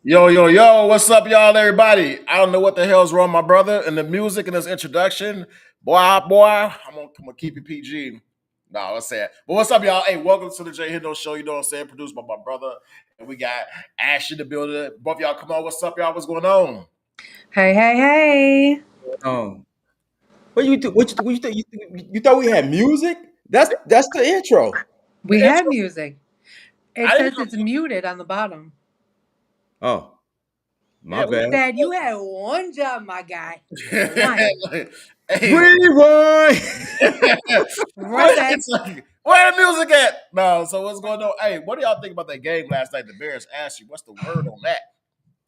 Yo, yo, yo, what's up, y'all, everybody? I don't know what the hell's wrong, my brother, and the music and this introduction. I'm gonna keep it PG. No, let's say it. But what's up, y'all? Hey, welcome to the Jay-HENdo show. You know what I'm saying? Produced by my brother. And we got Ash in the building. Both y'all come on. What's up, y'all? What's going on? Hey, hey, hey. Um, what you think? You thought we had music? That's the intro. We The have intro. music. It I didn't says it's muted on the bottom. Oh, my yeah, we bad. Dad, you had one job, my guy. One. hey, Rewind. Run that. it's like, where the music at? No, so what's going on? Hey, what do y'all think about that game last night? The Bears asked you, what's the word on that?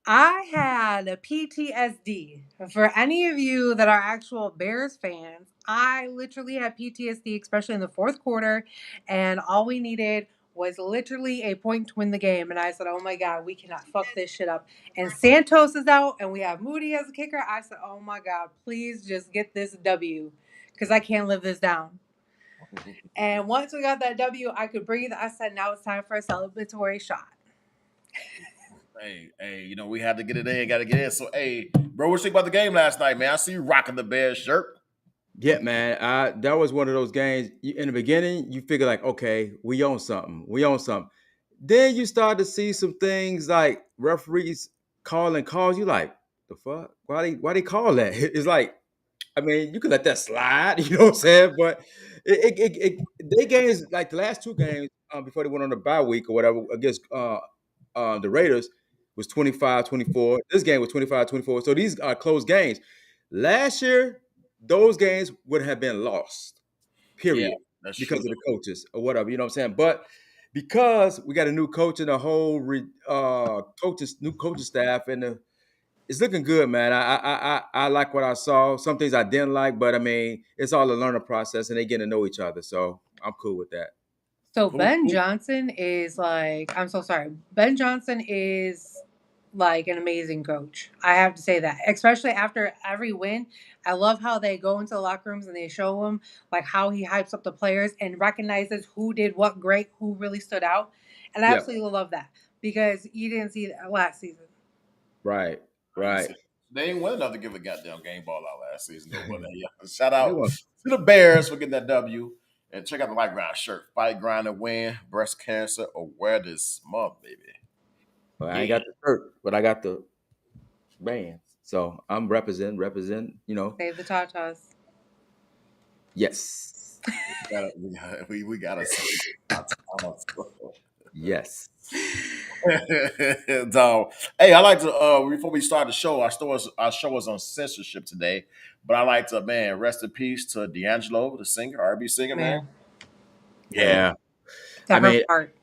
I had a PTSD. For any of you that are actual Bears fans, I literally had PTSD, especially in the fourth quarter, and all we needed was literally a point to win the game. And I said, oh my God, we cannot fuck this shit up. And Santos is out, and we have Moody as a kicker. I said, oh my God, please just get this W because I can't live this down. And once we got that W, I could breathe. I said, now it's time for a celebratory shot. Hey, we had to get it in, got to get in. So, hey, bro, what you think about the game last night, man? I see you rocking the Bears shirt. Yeah, man. That was one of those games. In the beginning, you figure like, okay, we own something. We own something. Then you start to see some things like referees calling calls. You like the fuck? Why they call that? It's like, I mean, you could let that slide. You know what I'm saying? But they games like the last two games before they went on the bye week or whatever against the Raiders was 25-24. This game was 25-24. So these are close games. Last year, those games would have been lost, Yeah, period, that's because true. of the coaches or whatever. You know what I'm saying? But because we got a new coach and a whole new coaching staff and it's looking good, man. I like what I saw. Some things I didn't like, but I mean, it's all a learning process, and they getting to know each other. So I'm cool with that. So Cool, Ben cool. Johnson is like, I'm so sorry. Ben Johnson is like an amazing coach. I have to say that, especially after every win. I love how they go into the locker rooms and they show him like how he hypes up the players and recognizes who did what great, who really stood out. And I Yeah, absolutely love that because you didn't see that last season. right, right. They ain't win enough to give a goddamn game ball out last season, though. But yeah, shout They out want. to the Bears for getting that W. And check out the light ground shirt. Fight, grind, and win. Breast cancer awareness month, baby. Well, I ain't Yeah. got the shirt, but I got the bands. So I'm represent. Save the Tatas. Yes, We gotta say yes. so, hey, I like to before we start the show, our show is on censorship today. But I like to, man, rest in peace to D'Angelo, the singer, R&B singer, man. Man, Yeah. Yeah. to I her mean, part.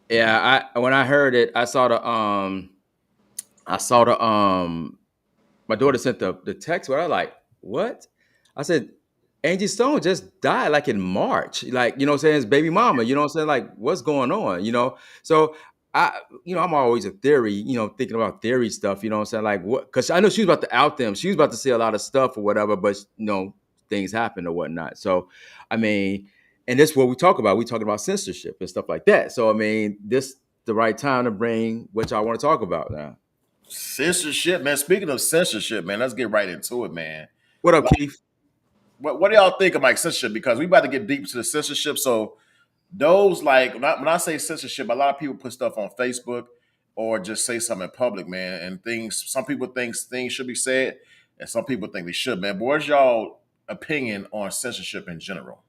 yeah. I when I heard it, I saw the my daughter sent the text where I like, what? I said, Angie Stone just died like in March. Like, you know what I'm saying? It's baby mama. You know what I'm saying? Like, what's going on? So I'm always a theory, thinking about theory stuff, you know what I'm saying? Like what because I know she was about to out them. She was about to say a lot of stuff or whatever, but things happen or whatnot. So I mean, and this is what we talk about. We talking about censorship and stuff like that. So I mean, this the right time to bring what y'all want to talk about now. Censorship, man. Speaking of censorship, man, let's get right into it, man. What up, Like, Keith? what do y'all think of like censorship? Because we about to get deep to the censorship. So those like when I say censorship, a lot of people put stuff on Facebook or just say something in public, man. And things some people think things should be said, and some people think they should, man. But what's y'all opinion on censorship in general?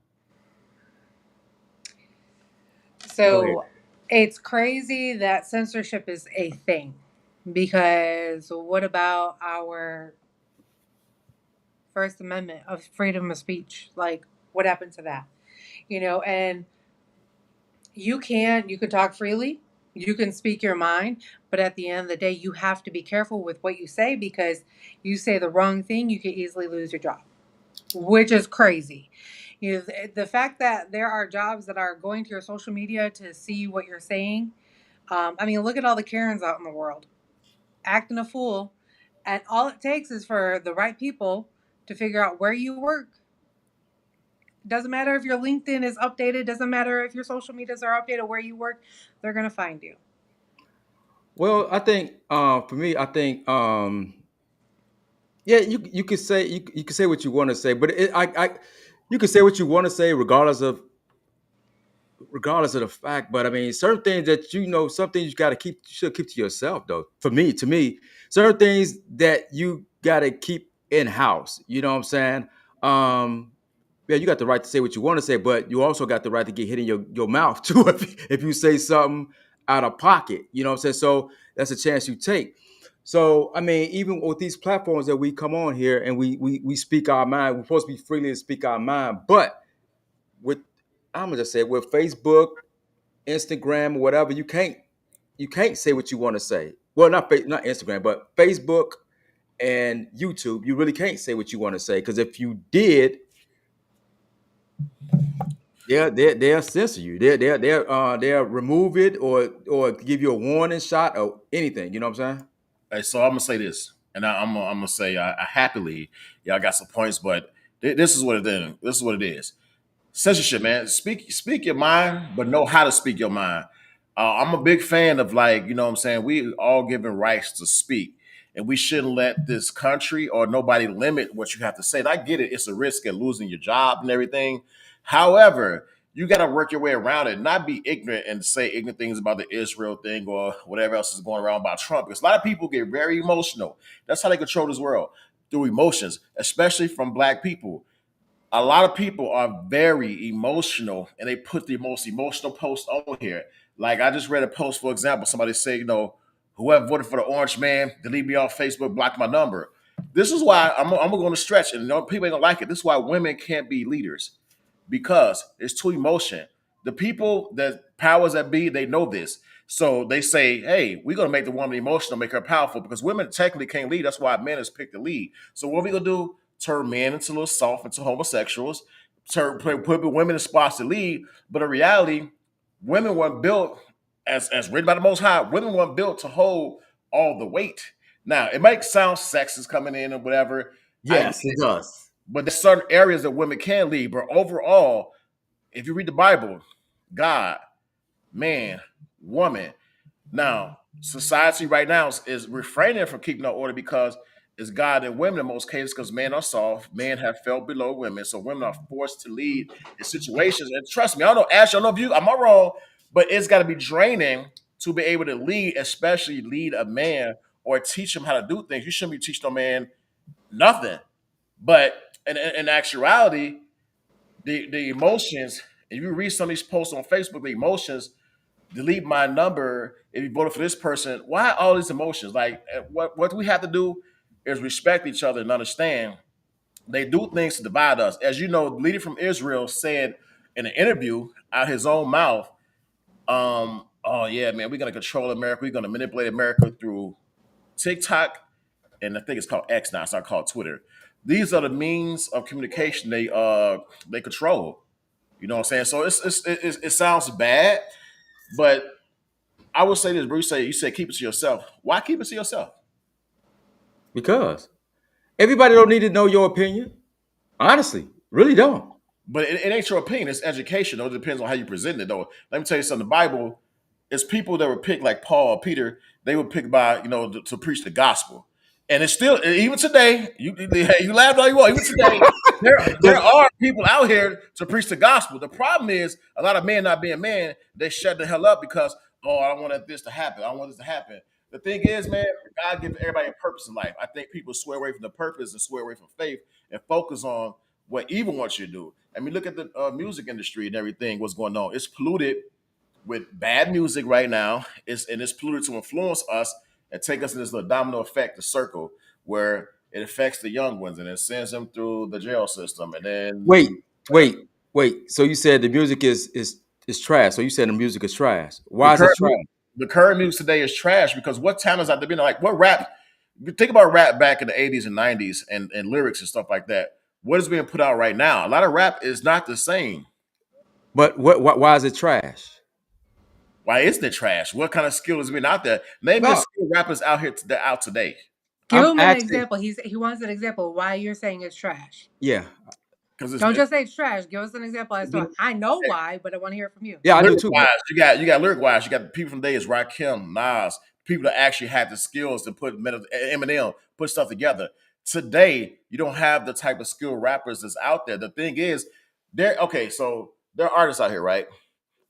Go ahead. So it's crazy that censorship is a thing because what about our First Amendment of freedom of speech? Like, what happened to that? And you can talk freely, you can speak your mind, but at the end of the day, you have to be careful with what you say because you say the wrong thing, you could easily lose your job, which is crazy. The fact that there are jobs that are going to your social media to see what you're saying. I mean, look at all the Karens out in the world acting a fool, and all it takes is for the right people to figure out where you work. Doesn't matter if your LinkedIn is updated, doesn't matter if your social medias are updated where you work, they're going to find you. Well, I think for me, I think yeah, you could say you could say what you want to say, but I you can say what you want to say regardless of the fact. But I mean, certain things that some things you got to keep, you should keep to yourself, though. For me, to me, certain things that you got to keep in house. You know what I'm saying? Um, yeah, you got the right to say what you want to say, but you also got the right to get hit in your mouth too if you say something out of pocket. You know what I'm saying? So that's a chance you take. So I mean, even with these platforms that we come on here and we speak our mind, we're supposed to be freely to speak our mind, but with I'm gonna just say with Facebook, Instagram, or whatever, you can't say what you want to say. Well, not Instagram, but Facebook and YouTube, you really can't say what you want to say because if you did, they'll censor you. They'll remove it or give you a warning shot or anything. You know what I'm saying? Hey, so I'm gonna say this, and I'm gonna say I happily, yeah, I got some points, but this is what it is. This is what it is. Censorship, man. Speak your mind, but know how to speak your mind. I'm a big fan of, like, you know what I'm saying, we all given rights to speak, and we shouldn't let this country or nobody limit what you have to say. And I get it, it's a risk of losing your job and everything. However, you got to work your way around it, not be ignorant and say ignorant things about the Israel thing or whatever else is going around about Trump. Because a lot of people get very emotional. That's how they control this world, through emotions, especially from black people. A lot of people are very emotional and they put the most emotional post on here. Like, I just read a post, for example, somebody say, whoever voted for the orange man, delete me off Facebook, block my number. This is why I'm going to stretch, and people ain't going to like it. This is why women can't be leaders, because it's too emotion. The people that powers that be, they know this. So they say, hey, we're gonna make the woman emotional, make her powerful, because women technically can't lead. That's why men is picked to lead. So what are we gonna do? Turn men into a little soft, into homosexuals, put women in spots to lead. But in reality, women weren't built as written by the Most High. Women weren't built to hold all the weight. Now it might sound sexist coming in or whatever. I get Yes, it it, does. but there's certain areas that women can lead. But overall, if you read the Bible, God, man, woman. Now, society right now is refraining from keeping no order because it's God and women in most cases, because men are soft, men have fell below women. So women are forced to lead in situations. And trust me, I don't know, Ash, I don't know if you, am I wrong? But it's got to be draining to be able to lead, especially lead a man or teach him how to do things. You shouldn't be teaching a man nothing. But in actuality, the emotions, if you read some of these posts on Facebook, the emotions, delete my number if you voted for this person. Why all these emotions? Like, what we have to do is respect each other and understand they do things to divide us. As you know, the leader from Israel said in an interview out his own mouth, oh yeah, man, we're gonna control America, we're gonna manipulate America through TikTok, and I think it's called X now, it's not called Twitter. These are the means of communication they control. You know what I'm saying? So it sounds bad, but I would say this, Bruce. You said keep it to yourself. Why keep it to yourself? Because everybody don't need to know your opinion. Honestly, really don't. But it ain't your opinion. It's education. Though. It depends on how you present it. Though. Let me tell you something. The Bible, it's people that were picked like Paul or Peter. They were picked by to preach the gospel, and it's still even today. You laugh all you want. Even today, there Because are people out here to preach the gospel. The problem is a lot of men not being men. They shut the hell up because I don't want this to happen. I don't want this to happen. The thing is, man, God gives everybody a purpose in life. I think people swear away from the purpose and swear away from faith and focus on what evil wants you to do. I mean, look at the music industry and everything. What's going on? It's polluted with bad music right now. It's polluted to influence us and take us in this little domino effect, the circle, where it affects the young ones and it sends them through the jail system and then wait, through wait, wait. So you said the music is trash. So you said the music is trash. the Why is it current trash? the current music today is trash because what talents out there been like what rap? You think about rap back in the 80s and 90s and lyrics and stuff like that. What is being put out right now? A lot of rap is not the same. But why is it trash? Why isn't it trash? What kind of skill has been out there? Name me a No, skill rappers out here out today. Give I'm him an asking. example. He wants an example why you're saying it's trash. Yeah, Because Don't just say it's trash. Give us an example as to why. it's I know why, but I want to hear it from you. yeah, I do lyric too. wise. You got lyric wise. You got the people from the day is Rakim, Nas. people that actually had the skills to put Eminem put stuff together. Today, you don't have the type of skilled rappers that's out there. The thing is, there. Okay, so there are artists out here, right?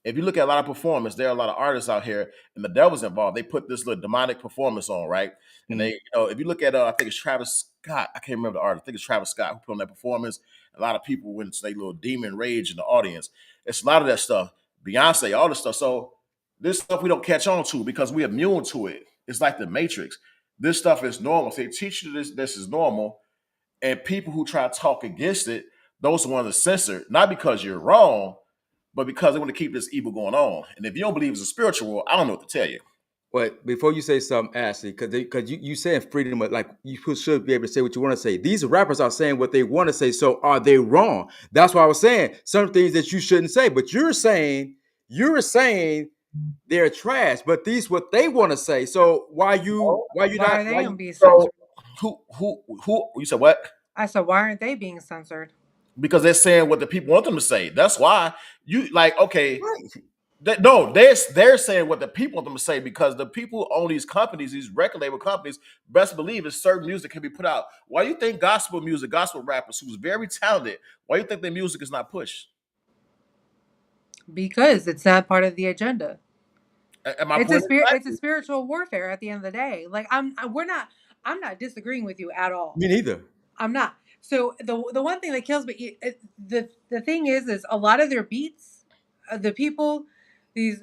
If you look at a lot of performance, there are a lot of artists out here, and the devil's involved. They put this little demonic performance on, right? And they, if you look at, I think it's Travis Scott. I can't remember the artist. I think it's Travis Scott who put on that performance. A lot of people went into their little demon rage in the audience. It's a lot of that stuff. Beyonce, all this stuff. So this stuff we don't catch on to because we're immune to it. It's like the Matrix. This stuff is normal. So they teach you this is normal, and people who try to talk against it, those are the ones that censor, not because you're wrong, but because they want to keep this evil going on. And if you don't believe it's a spiritual world, I don't know what to tell you. But before you say something, Ashley, because you saying freedom, but like you should be able to say what you want to say. These rappers are saying what they want to say. So are they wrong? That's why I was saying some things that you shouldn't say. But you're saying they're trash. But these what they want to say. So why you Why not are they why gonna you be So censored? who you said what? I said, why aren't they being censored? Because they're saying what the people want them to say. That's why you like okay. right? No, they're saying what the people want them to say because the people who own these companies, these record label companies, best believe is certain music can be put out. Why do you think gospel music, gospel rappers who's very talented, why do you think their music is not pushed? Because it's not part of the agenda. And my point is It's a exactly. spiritual warfare at the end of the day. Like I'm not disagreeing with you at all. Me neither. I'm not. So the one thing that kills me, the thing is a lot of their beats, the people, these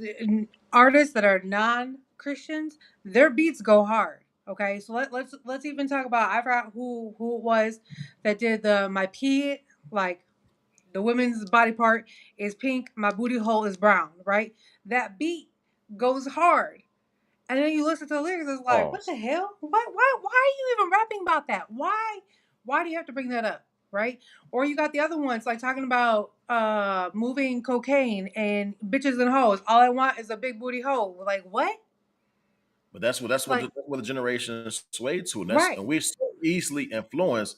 artists that are non Christians, their beats go hard. Okay, so let's even talk about I forgot who it was that did the my pee like the women's body part is pink, my booty hole is brown, right? That beat goes hard. And then you listen to the lyrics, it's like, what Pause. the hell? Why are you even rapping about that? Why do you have to bring that up? Right? Or you got the other ones like talking about moving cocaine and bitches and hoes. All I want is a big booty hoe. Like what? But Like that's what the generation is swayed to, right. and we're so easily influenced.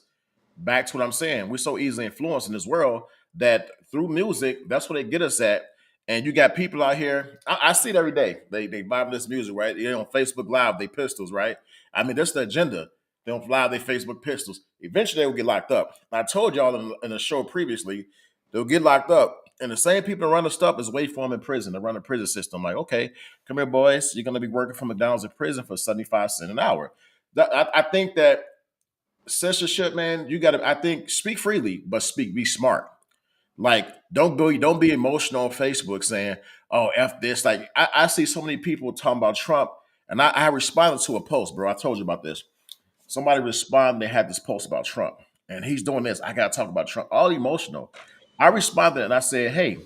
Back to what I'm saying, we're so easily influenced in this world that through music, that's what they get us at. And you got people out here, I see it every day. They buy this music, right? They're on Facebook Live, they pistols, right? I mean, that's the agenda. They don't fly their Facebook pistols. Eventually, they will get locked up. I told y'all in the show previously, they'll get locked up. And the same people that run the stuff is wait for them in prison. They run the prison system. Like, okay, come here, boys. You're going to be working for McDonald's in prison for 75 cents an hour. I think that censorship, man, you got to, I think, speak freely, but be smart. Like, don't be emotional on Facebook saying, oh, F this. Like, I see so many people talking about Trump, and I responded to a post, bro. I told you about this. Somebody responded, they had this post about Trump, and he's doing this. I got to talk about Trump, all emotional. I responded and I said, hey,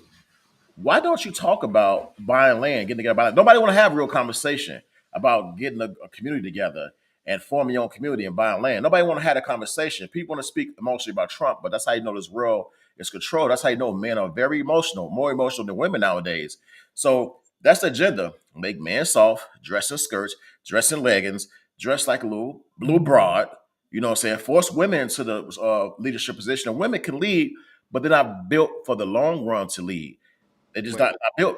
why don't you talk about buying land, getting together, buying land? Nobody want to have a real conversation about getting a community together and forming your own community and buying land. Nobody want to have a conversation. People want to speak emotionally about Trump, but that's how you know this world is controlled. That's how you know men are very emotional, more emotional than women nowadays. So that's the agenda. Make men soft, dress in skirts, dress in leggings, dress like a little blue broad. You know what I'm saying? Force women into the leadership position. And women can lead, but they're not built for the long run to lead. They just Wait. not built.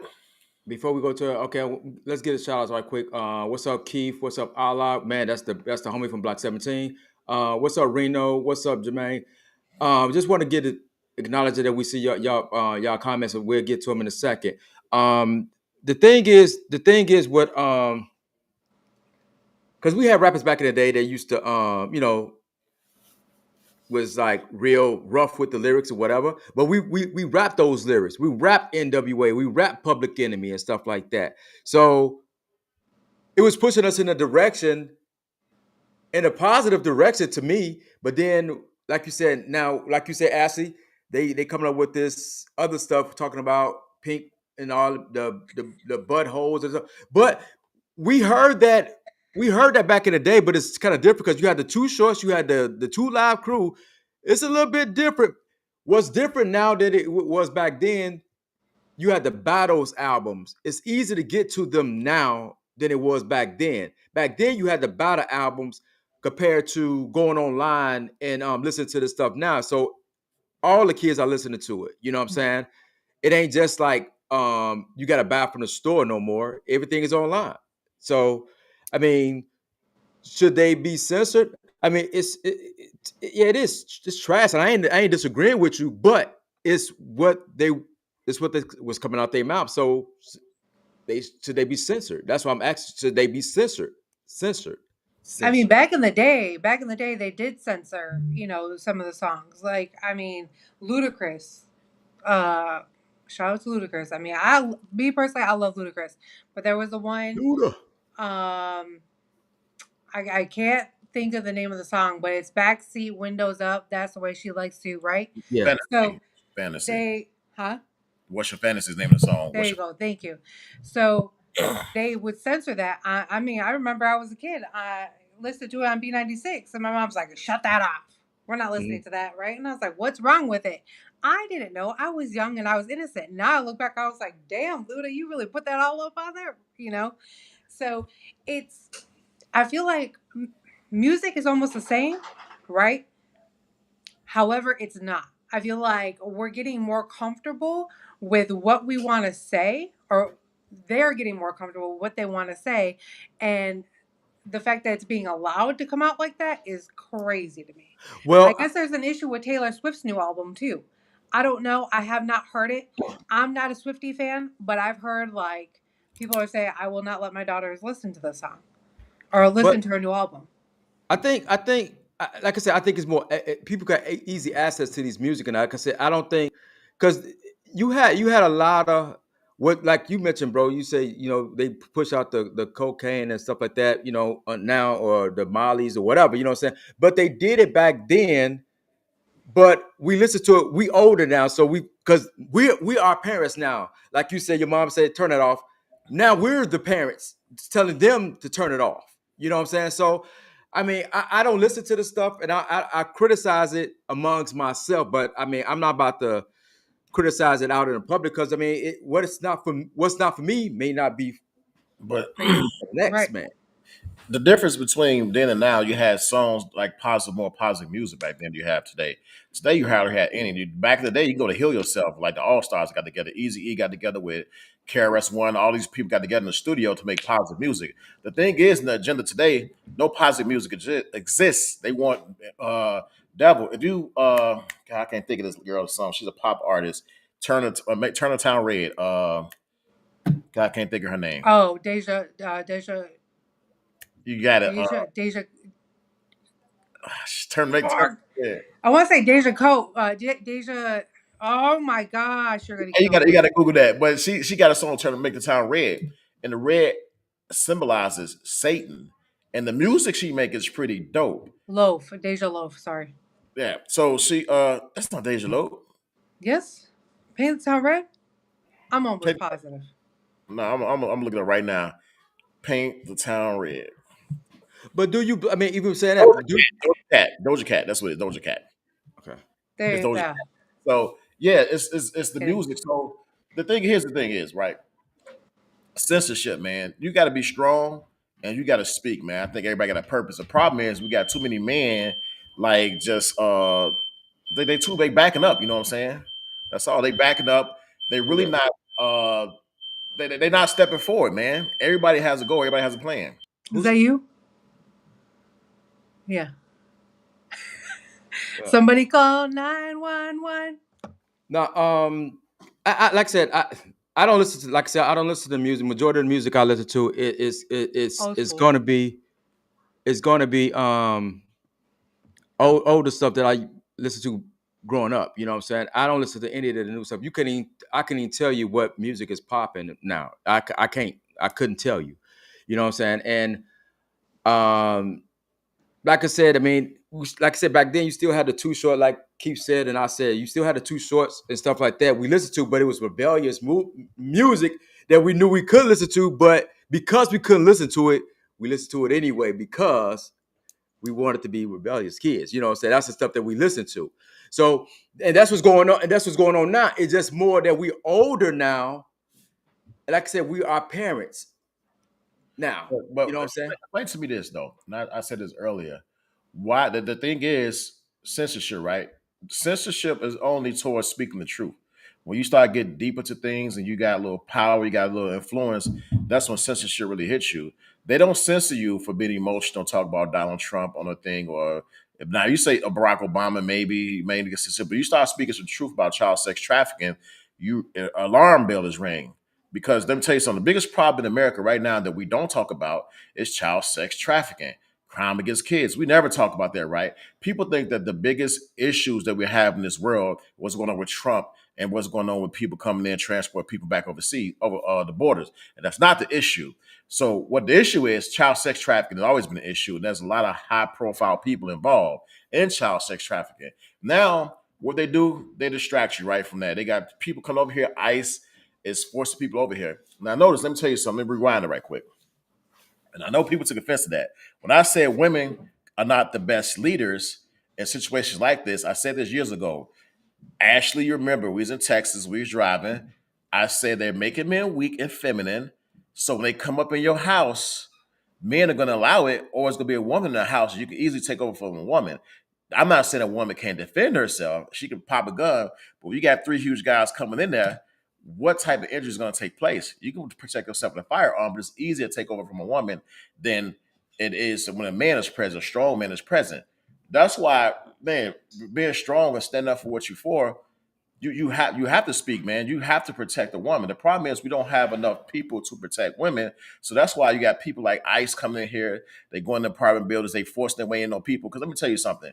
Before we go to okay, let's get a shout out right quick. What's up, Keith? What's up, Allah? Man, that's the homie from Block 17. What's up, Reno? What's up, Jermaine? Just want to get it acknowledge that we see y'all comments, and we'll get to them in a second. The thing is what because we had rappers back in the day that used to was like real rough with the lyrics or whatever. But we rap those lyrics. We rap NWA, we rap Public Enemy and stuff like that. So it was pushing us in a direction, in a positive direction to me. But then, like you said, now, like you said, Ashley, they coming up with this other stuff talking about pink and all the buttholes and stuff. But we heard that back in the day, but it's kind of different because you had the Two Shorts, you had the Two Live Crew. It's a little bit different. What's different now than it was back then? You had the Battles albums. It's easy to get to them now than it was back then. Back then, you had the Battle albums compared to going online and listening to this stuff now. So all the kids are listening to it. You know what I'm saying? It ain't just like you got to buy from the store no more. Everything is online. So I mean, should they be censored? I mean, yeah, it is. It's trash, and I ain't disagreeing with you, but it's what they, was coming out their mouth. So they should they be censored? That's why I'm asking. Should they be censored? Censored. I mean, Censorship. back in the day, they did censor, some of the songs. Like, I mean, Ludacris. Uh, Shout out to Ludacris. I mean, me personally, I love Ludacris, but there was the one. Luda. Um, I can't think of the name of the song, but it's backseat windows up. That's the way she likes to, right? Yeah. So Fantasy. Fantasy. they, huh? What's your fantasy's name of the song? There What's you go. Thank you. So they would censor that. I mean, I remember I was a kid. I listened to it on B96, and my mom's like, "Shut that off. We're not listening your to that, right?" And I was like, "What's wrong with it?" I didn't know. I was young and I was innocent. Now I look back, I was like, "Damn, Luda, you really put that all up on there," So it's. I feel like music is almost the same, right? However, it's not. I feel like we're getting more comfortable with what we want to say, or they're getting more comfortable with what they want to say. And the fact that it's being allowed to come out like that is crazy to me. I Well, guess there's an issue with Taylor Swift's new album, too. I don't know. I have not heard it. I'm not a Swiftie fan, but I've heard like people are saying, I will not let my daughters listen to this song or but listen to her new album. like I said, I think it's more people got easy access to these music, and like I said, I don't think because you had a lot of what, like you mentioned, bro. You say they push out the cocaine and stuff like that, now, or the mollies or whatever, you know what I'm saying. But they did it back then, but we listen to it. We older now, so because we are parents now. Like you said, your mom said turn it off. Now we're the parents telling them to turn it off. You know what I'm saying? So, I mean, I don't listen to the stuff, and I criticize it amongst myself. But I mean, I'm not about to criticize it out in the public, because I mean, what's not for me may not be but For you. for the next Right. man. the difference between then and now, you had songs like positive, more positive music back then you have today. Today you hardly had any. Back in the day, you go to Heal Yourself, like the All Stars got together, Easy E got together with KRS One, all these people got together in the studio to make positive music. The thing is, in the agenda today, no positive music exists. They want devil. If you God, I can't think of this girl's song. She's a pop artist. Turn a Town Red. God, I can't think of her name. Oh, You got it. Deja. Turn Fuck. red. I want to say Deja Coat. Deja. Oh my gosh, you're gonna Hey, kill you me. gotta Google that. But she got a song trying to make the town red, and the red symbolizes Satan, and the music she make is pretty dope. Loaf. Deja Loaf. Sorry. Yeah. So she that's not Deja Lo. Yes. Paint the town red. I'm Paint, almost positive. no, I'm looking at it right now. Paint the town red. But do you? I mean, even saying that, Doja Cat. Doja Cat. Doja Cat. That's what it is. Doja Cat. okay. It's There. Doja Yeah. Cat. So yeah, it's the Kidding. music. So the thing is, right? Censorship, man. You got to be strong and you got to speak, man. I think everybody got a purpose. The problem is we got too many men, like just they backing up. You know what I'm saying? That's all. They backing up. They really Yeah. not. They not stepping forward, man. Everybody has a goal. Everybody has a plan. Is Who's that you? Yeah. uh, Somebody call 911. now? I like I said, I don't listen to, like I said, I don't listen to music. Majority of the music I listen to Old it's school. gonna be older stuff that I listened to growing up. You know what I'm saying? I don't listen to any of the new stuff. I can even tell you what music is popping now. I can't. I couldn't tell you. You know what I'm saying? And um, like I said, I mean, like I said, back then you still had the Too Short, like Keith said, and I said, you still had the Too Shorts and stuff like that. We listened to, but it was rebellious music that we knew we could listen to, but because we couldn't listen to it, we listened to it anyway because we wanted to be rebellious kids. You know what I'm saying? That's the stuff that we listen to. So, and that's what's going on, and that's what's going on now. It's just more that we're older now. And like I said, we are parents now. But You know what I'm saying? explain to me this though. And I said this earlier. Why the thing is censorship, right? Censorship is only towards speaking the truth. When you start getting deeper to things and you got a little power, you got a little influence, that's when censorship really hits you. they don't censor you for being emotional, talk about Donald Trump on a thing, or if now you say a Barack Obama, maybe get censored, but you start speaking some truth about child sex trafficking, you alarm bell is ringing. Because let me tell you something, the biggest problem in America right now that we don't talk about is child sex trafficking, crime against kids. We never talk about that, right? People think that the biggest issues that we have in this world, what's going on with Trump and what's going on with people coming in, transport people back overseas, over the borders. And that's not the issue. So what the issue is, child sex trafficking has always been an issue. And there's a lot of high profile people involved in child sex trafficking. Now, what they do, they distract you right from that. They got people come over here, ICE is forcing people over here. Now, notice, let me tell you something. Let me rewind it right quick. And I know people took offense to that. When I said women are not the best leaders in situations like this, I said this years ago. Ashley, you remember, we was in Texas, we was driving. I said they're making men weak and feminine. So when they come up in your house, men are going to allow it, or it's going to be a woman in the house. You can easily take over from a woman. I'm not saying a woman can't defend herself. She can pop a gun, but you got three huge guys coming in there. What type of injury is going to take place? You can protect yourself with a firearm, but it's easier to take over from a woman than it is when a man is present, a strong man is present. That's why, man, being strong and standing up for what you're for, you have to speak, man. You have to protect the woman. The problem is we don't have enough people to protect women. So that's why you got people like ICE coming in here. They go into apartment buildings, they force their way in on people. Because let me tell you something.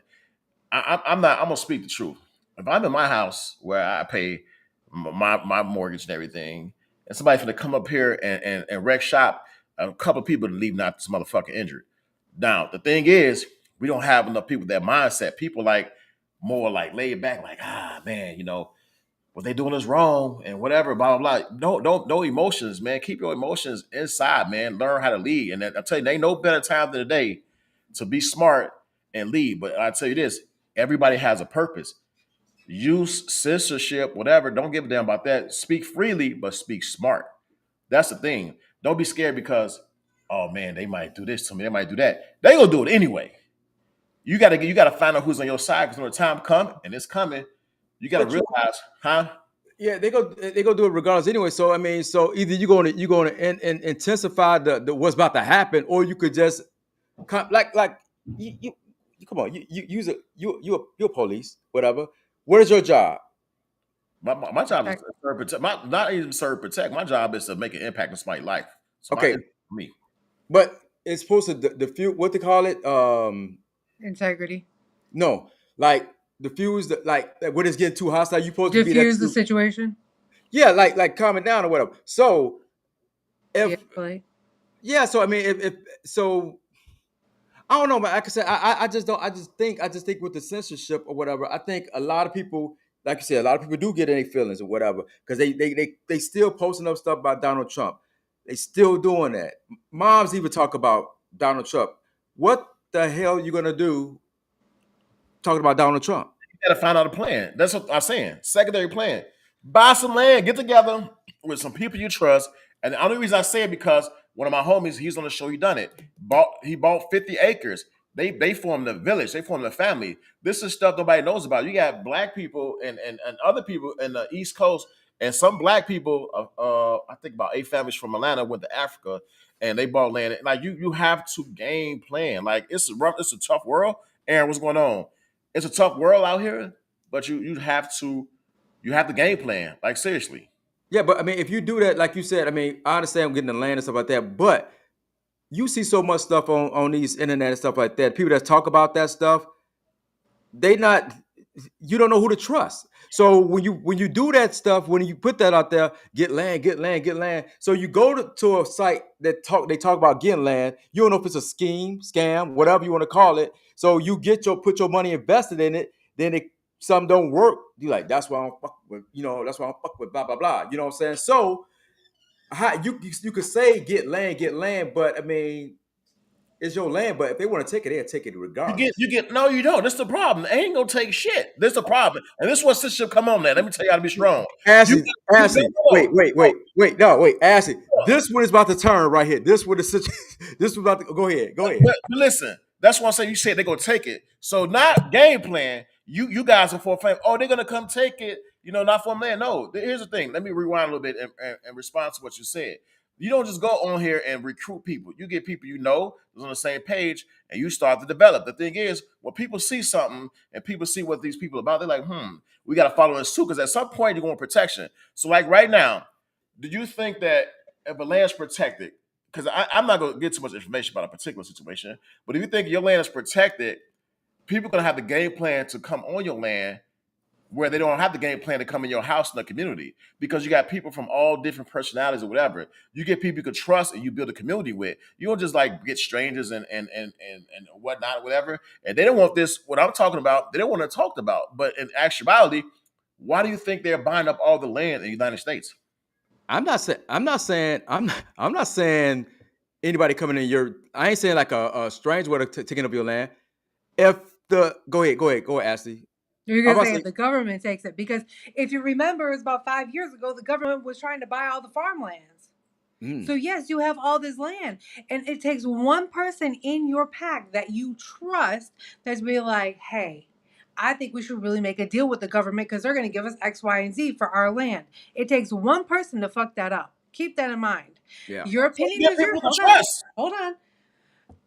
I'm not. I'm gonna speak the truth. If I'm in my house where I pay my mortgage and everything, and somebody's gonna come up here and wreck shop, a couple of people to leave not this motherfucker injured. Now the thing is, we don't have enough people with that mindset. People like more like laid back, like man, what they doing is wrong and whatever, blah blah blah. No emotions, man. Keep your emotions inside, man. Learn how to lead, and I tell you, there ain't no better time than today to be smart and lead. But I tell you this: everybody has a purpose. Use censorship, whatever. Don't give a damn about that. Speak freely, but speak smart. That's the thing. Don't be scared because, oh man, they might do this to me. They might do that. They gonna do it anyway. You gotta find out who's on your side because when the time comes and it's coming, you gotta But you, realize, huh? yeah, they go do it regardless anyway. So I mean, so either you're gonna intensify the what's about to happen, or you could just like you come on, you use it. You're police, whatever. What is your job? My job is Check. to serve protect. Not even serve protect. My job is to make an impact in somebody's life. So Okay, it's me. but it's supposed to diffuse what they call it. Integrity. No, like diffuse the like when it's getting too hostile. You supposed to be that Diffuse the too. situation. Yeah, like calm it down or whatever. So if De-escalate. yeah, so I mean if so I don't know, but like I said, I just don't. I just think with the censorship or whatever, I think a lot of people, like you said, a lot of people do get any feelings or whatever because they still posting up stuff about Donald Trump. They still doing that. Moms even talk about Donald Trump. What the hell you gonna do talking about Donald Trump? You gotta find out a plan. That's what I'm saying. Secondary plan. Buy some land, get together with some people you trust. And the only reason I say it because one of my homies, he's on the show, he done it. He bought 50 acres. They formed a village, they formed a family. This is stuff nobody knows about. You got black people and other people in the East Coast, and some black people, I think about 8 families from Atlanta went to Africa and they bought land. Like you have to game plan. Like it's a tough world. Aaron, what's going on? It's a tough world out here, but you have to game plan. Like seriously. Yeah, but I mean, if you do that, like you said, I mean, I understand getting the land and stuff like that, but you see so much stuff on these internet and stuff like that. People that talk about that stuff, they not you don't know who to trust. So when you do that stuff, when you put that out there, get land, get land, get land. So you go to a site that they talk about getting land. You don't know if it's a scheme, scam, whatever you want to call it. So you put your money invested in it. Then some don't work. You like that's why I'm fuck with that's why I'm fuck with blah blah blah. You know what I'm saying? So you could say get land, but I mean it's your land. But if they want to take it, they'll take it You get regardless. you get no, you don't. That's the problem. They ain't gonna take shit. That's the problem. And this is what censorship come on there. Let me tell you how to be strong. You Ashley, you Ashley, wait, wait, no, wait, wait, no, wait, Ashley. no. This one is about to turn right here. This one is this was about to go ahead, go ahead. But listen, that's why I say you said they're gonna take it. So not game plan. You guys are for fame. Oh, they're gonna come take it. Not for a man. No. Here's the thing. Let me rewind a little bit and respond to what you said. You don't just go on here and recruit people. You get people you know who's on the same page, and you start to develop. The thing is, when people see something and people see what these people are about, they're like, we got to follow in suit because at some point you're going protection. So, like right now, do you think that if a land's protected, because I'm not going to get too much information about a particular situation, but if you think your land is protected, people are going to have the game plan to come on your land where they don't have the game plan to come in your house in the community because you got people from all different personalities or whatever. You get people you can trust and you build a community with. You don't just like get strangers and whatnot, whatever. And they don't want this, what I'm talking about, they don't want to talk about. But in actuality, why do you think they're buying up all the land in the United States? I'm not saying anybody coming in your. I ain't saying like a stranger would have taken up your land. If the go ahead, Ashley. You're I'm gonna about say to if the government takes it, because if you remember, it's about 5 years ago, the government was trying to buy all the farmlands. So yes, you have all this land, and it takes one person in your pack that you trust that's be like, hey, I think we should really make a deal with the government because they're going to give us X, Y, and Z for our land. It takes one person to fuck that up. Keep that in mind. Yeah. Your So you opinion get is your. people to Hold on. trust. Hold on.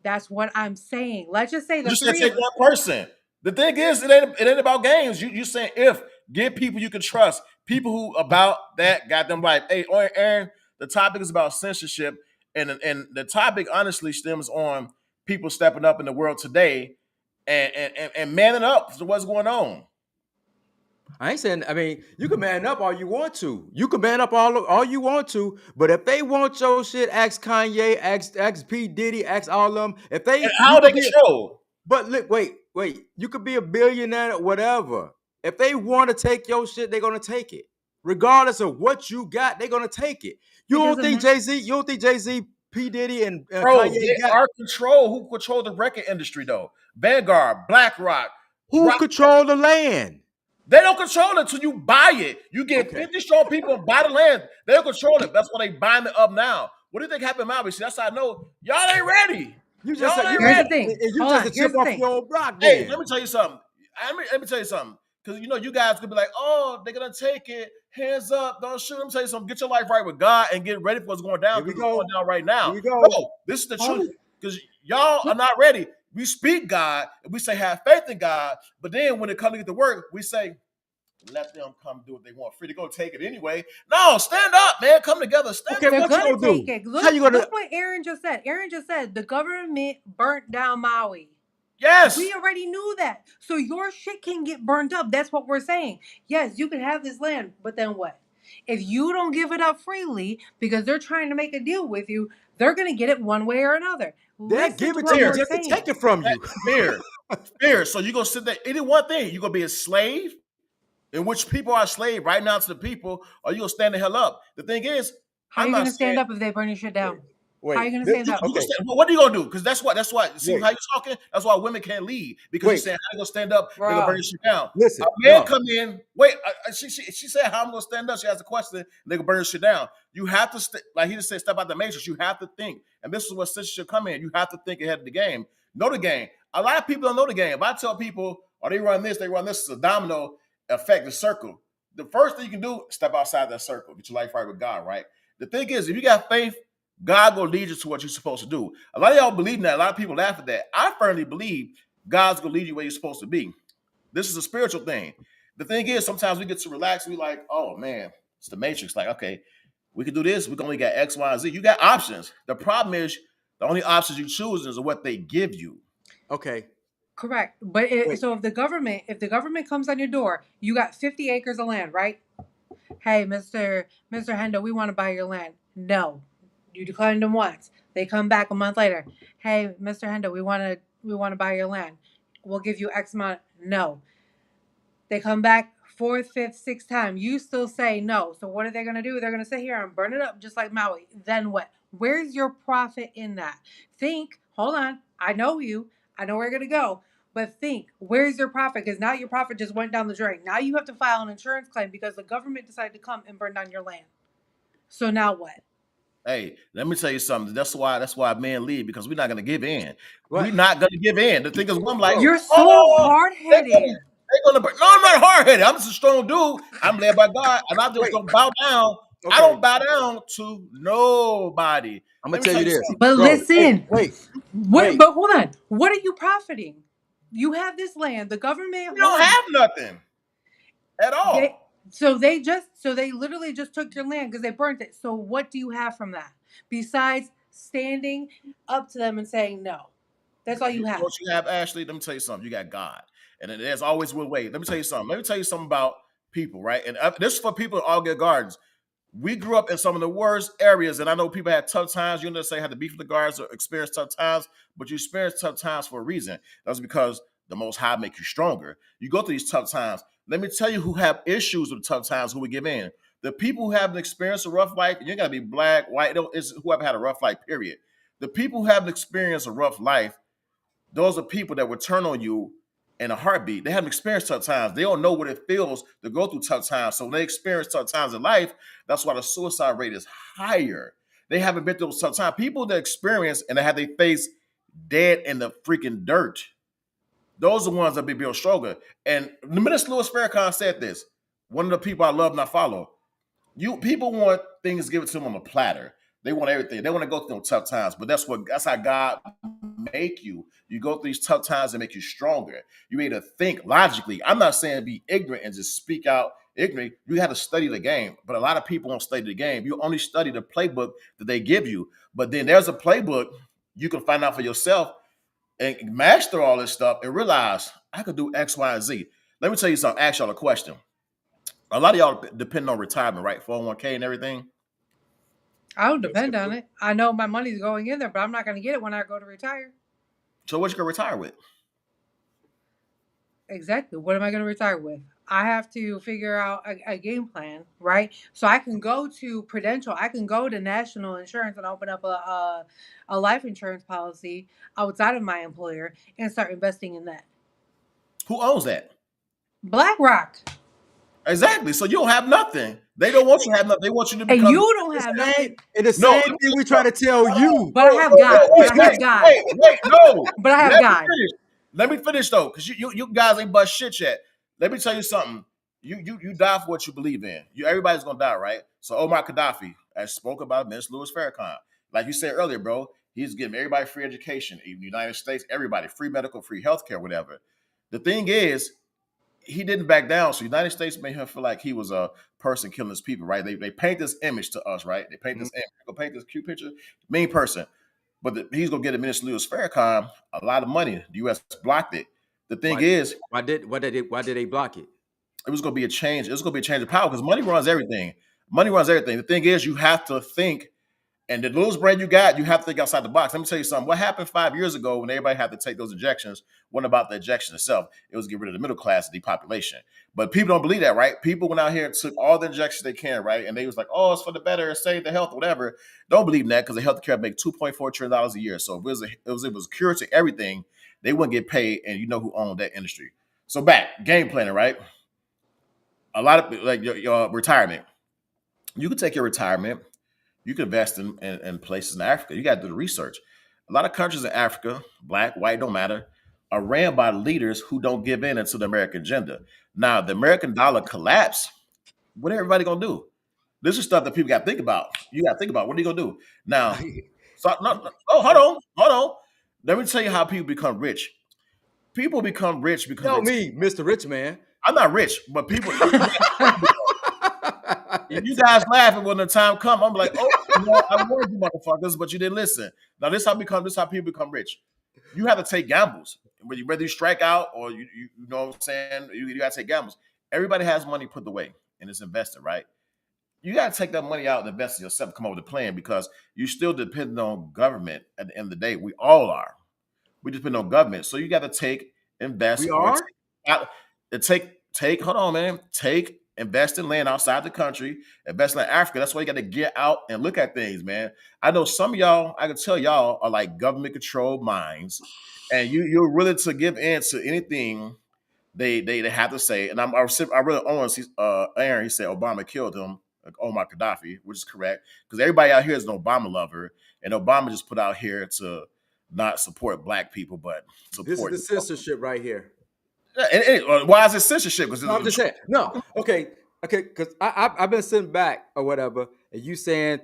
That's what I'm saying. Let's just say You the just said three take of us. one person. The thing is, it ain't about games. You saying if get people you can trust, people who about that got them life. Hey, Aaron, the topic is about censorship, and the topic honestly stems on people stepping up in the world today and manning up to what's going on. I ain't saying. I mean, you can man up all you want to. You can man up all you want to. But if they want your shit, ask Kanye, ask P Diddy, ask all of them. If And they, you how they could be. control. But look, wait. You could be a billionaire, whatever. If they want to take your shit, they're gonna take it, regardless of what you got. They're gonna take it. You It don't doesn't think matter. Jay Z? You don't think Jay Z, P Diddy, and Bro, Kanye they got are who control the record industry though? Vanguard, BlackRock, who Rock. control the land? They don't control it until you buy it. You get Okay. 50 strong people and buy the land. They don't control it. That's why they buying it up now. What do you think happened in Maui? See, that's how I know y'all ain't ready. You Y'all just said ain't you Here's just the ready. thing. you Hold just a on. Here's chip the off thing. your own block. Hey, Then let me tell you something. Let me tell you something. Because you know you guys could be like, oh, they're gonna take it. Hands up, don't shoot. Let me tell you something. Get your life right with God and get ready for what's going down here we because it's going go. down right Here now. we go. No, this is the Hold truth. on. Because y'all are not ready. We speak God and we say have faith in God, but then when it comes to get to work, we say let them come do what they want. Free to go take it anyway. No, stand up, man. Come together. Stand Okay, up. They're what you gonna gonna take do? it. How Look, you gonna? look what Aaron just said. Aaron just said the government burnt down Maui. We Yes. already knew that. So your shit can get burned up. That's what we're saying. Yes, you can have this land, but then what? If you don't give it up freely because they're trying to make a deal with you, they're gonna get it one way or another. They Listen give to it to what you we're Fear. just to saying. take it from you. Fear. Fear. So you're gonna sit there. Any one thing, you're gonna be a slave, in which people are slave right now to the people, or you'll stand the hell up. The thing is, How are I'm you not gonna saying stand up if they burn your shit down? How are you Wait, gonna this, stand up? you can okay, stand. But what are you gonna do? Because that's why. See wait, how you talking? That's why women can't lead because you wait. saying how you gonna stand up? They're gonna burn your Bro. shit down. A Listen, man no. come in. Wait, she said how I'm gonna stand up. She asked a question. They gonna burn your shit down. You have to like he just said, step out the matrix. You have to think, and this is what censorship come in. You have to think ahead of the game. Know the game. A lot of people don't know the game. If I tell people, oh, they run this, it's a domino effect, the circle. The first thing you can do, step outside that circle. Get your life right with God, right? The thing is, if you got faith, God will lead you to what you're supposed to do. A lot of y'all believe in that. A lot of people laugh at that. I firmly believe God's gonna lead you where you're supposed to be. This is a spiritual thing. The thing is, sometimes we get to relax. We like, oh man, it's the matrix. Like, okay, we can do this. We can only got X, Y, and Z. You got options. The problem is the only options you choose is what they give you. Okay, Correct. But wait. so if the government comes on your door, you got 50 acres of land, right? Hey, Mr. Hendo, we want to buy your land. No. You declined them once. They come back a month later. Hey, Mr. Hendo, we want to buy your land. We'll give you X amount. No. They come back fourth, fifth, sixth time. You still say no. So what are they gonna do? They're gonna sit here and burn it up just like Maui. Then what? Where's your profit in that? Think, hold on. I know you. I know where you're gonna go. But think, where's your profit? Because now your profit just went down the drain. Now you have to file an insurance claim because the government decided to come and burn down your land. So now what? Hey, let me tell you something. That's why men leave because we're not gonna give in. What? We're not gonna give in. The thing is, I'm like, Bro, You're so oh, hard they're headed. gonna, they're gonna. No, I'm not hard headed. I'm just a strong dude. I'm led by God, and I'm just wait. gonna bow down I Okay, don't bow down to nobody. I'm gonna Let me tell tell you you this, something. But bro. Wait, listen, wait, what? wait. But hold on. What are you profiting? You have this land. The government We don't holds. have nothing at They all. so they literally just took your land because they burnt it. So what do you have from that besides standing up to them and saying no? That's all You you know have. what you have, Ashley? Let me tell you something. You got God. And then there's always one way. Let me tell you something. Let me tell you something about people, right? And this is for people in all good gardens. We grew up in some of the worst areas, and I know people had tough times. You know, say had to beef with the guards or experience tough times, but you experience tough times for a reason. That's because the Most High make you stronger. You go through these tough times. Let me tell you who have issues with tough times, who we give in. The people who have experienced a rough life, you gotta be black, white, it's whoever had a rough life, period. The people who have experienced a rough life, those are people that would turn on you in a heartbeat. They haven't experienced tough times. They don't know what it feels to go through tough times. So when they experience tough times in life, that's why the suicide rate is higher. They haven't been through those tough times. People that experience and they have their face dead in the freaking dirt, those are the ones that be built stronger. And the Minister Louis Farrakhan said this. One of the people I love and I follow. You people want things given to them on a platter. They want everything. They want to go through tough times, but that's how God make you. You go through these tough times and make you stronger. You need to think logically. I'm not saying be ignorant and just speak out ignorant. You have to study the game, but a lot of people don't study the game. You only study the playbook that they give you. But then there's a playbook you can find out for yourself and master all this stuff and realize I could do X, Y, and Z. Let me tell you something. Ask y'all a question. A lot of y'all depend on retirement, right? 401k and everything. I don't depend on it. I know my money's going in there, but I'm not going to get it when I go to retire. So what you can retire with? Exactly. What am I going to retire with? I have to figure out a game plan, right? So I can go to Prudential, I can go to National Insurance and open up a life insurance policy outside of my employer and start investing in that. Who owns that? BlackRock. Exactly. So you don't have nothing. They don't want you to have nothing. They want you to And become. you don't The have same, nothing, and the No, same thing we try to tell you. but I have God. But I have God. No. But I have Let me God. finish. Let me finish though, because you guys ain't bust shit yet. Let me tell you something. You die for what you believe in. Everybody's gonna die, right? So Omar Gaddafi, as spoke about Miss Louis Farrakhan, like you said earlier, bro, he's giving everybody free education, even the United States, everybody free medical, free healthcare, whatever. The thing is, he didn't back down. So the United States made him feel like he was a person killing his people, right? They paint this image to us, right? They paint Mhm. this image. They go paint this cute picture, mean person. But he's gonna get a Minister Louis Farrakhan a lot of money. The U.S. blocked it. The thing Why, is, why did they block it? it was gonna be a change. It was gonna be a change of power because money runs everything. Money runs everything. The thing is, you have to think and the little brain you got, you have to think outside the box. Let me tell you something. What happened 5 years ago when everybody had to take those injections wasn't about the injection itself. It was get rid of the middle class and depopulation. But people don't believe that, right? People went out here and took all the injections they can, right? And they was like, oh, it's for the better, save the health, whatever. Don't believe in that because the healthcare make $2.4 trillion a year. So if it was a cure to everything, they wouldn't get paid. And you know who owned that industry. So back, game planning, right? A lot of like your retirement. You can take your retirement you can invest in places in Africa. You got to do the research. A lot of countries in Africa, black, white, don't matter, are ran by leaders who don't give in into the American agenda. Now, the American dollar collapse. What everybody gonna do? This is stuff that people got to think about. You got to think about what are you gonna do now? So, oh, hold on. Let me tell you how people become rich. People become rich because Tell they. me, Mr. Rich Man. I'm not rich, but people. You guys laughing when the time come. I'm like, oh, I warned you motherfuckers, but you didn't listen. Now this how people become rich. You have to take gambles. Whether you strike out or you know what I'm saying, you gotta take gambles. Everybody has money put away and it's invested, right? You gotta take that money out and invest in yourself, come up with a plan because you still depend on government at the end of the day. We all are. We depend on government. So you got to take, invest, We or are? out, hold on, man. Invest in land outside the country, invest in Africa. That's why you got to get out and look at things, man. I know some of y'all, I can tell y'all are like government controlled minds, and you're willing to give in to anything they have to say. And I really own Aaron. He said Obama killed him, like Omar Gaddafi, which is correct because everybody out here is an Obama lover, and Obama just put out here to not support black people, but This is support. the censorship right here. Why is it censorship? Because No, I'm just saying. No, okay. Okay, because I've been sitting back or whatever, and you saying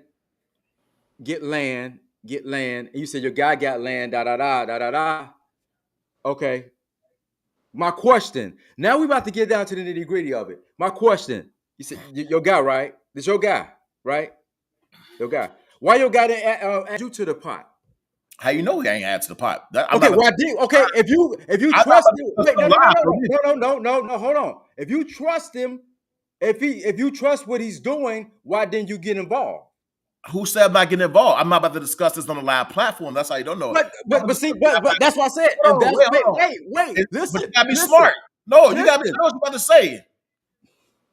get land, and you said your guy got land, da da da da da da. Okay, my question. Now we about to get down to the nitty gritty of it. My question. You said your guy, right? This your guy, right? Your guy. Why your guy didn't add you to the pot? How you know he ain't add to the pot? I'm Okay, not. why did okay? If you I'm not trust about to him, discuss wait, no no, no, no, lies, bro. no, no, no, no, no, no, hold on. If you trust him, if you trust what he's doing, why didn't you get involved? Who said I'm not getting involved? I'm not about to discuss this on a live platform. That's how you don't know. But see, but that's what I said. And Hold on, that's wait, hold on. But listen, you gotta be listen, smart. No, you gotta be. listen. I know what you're about to say.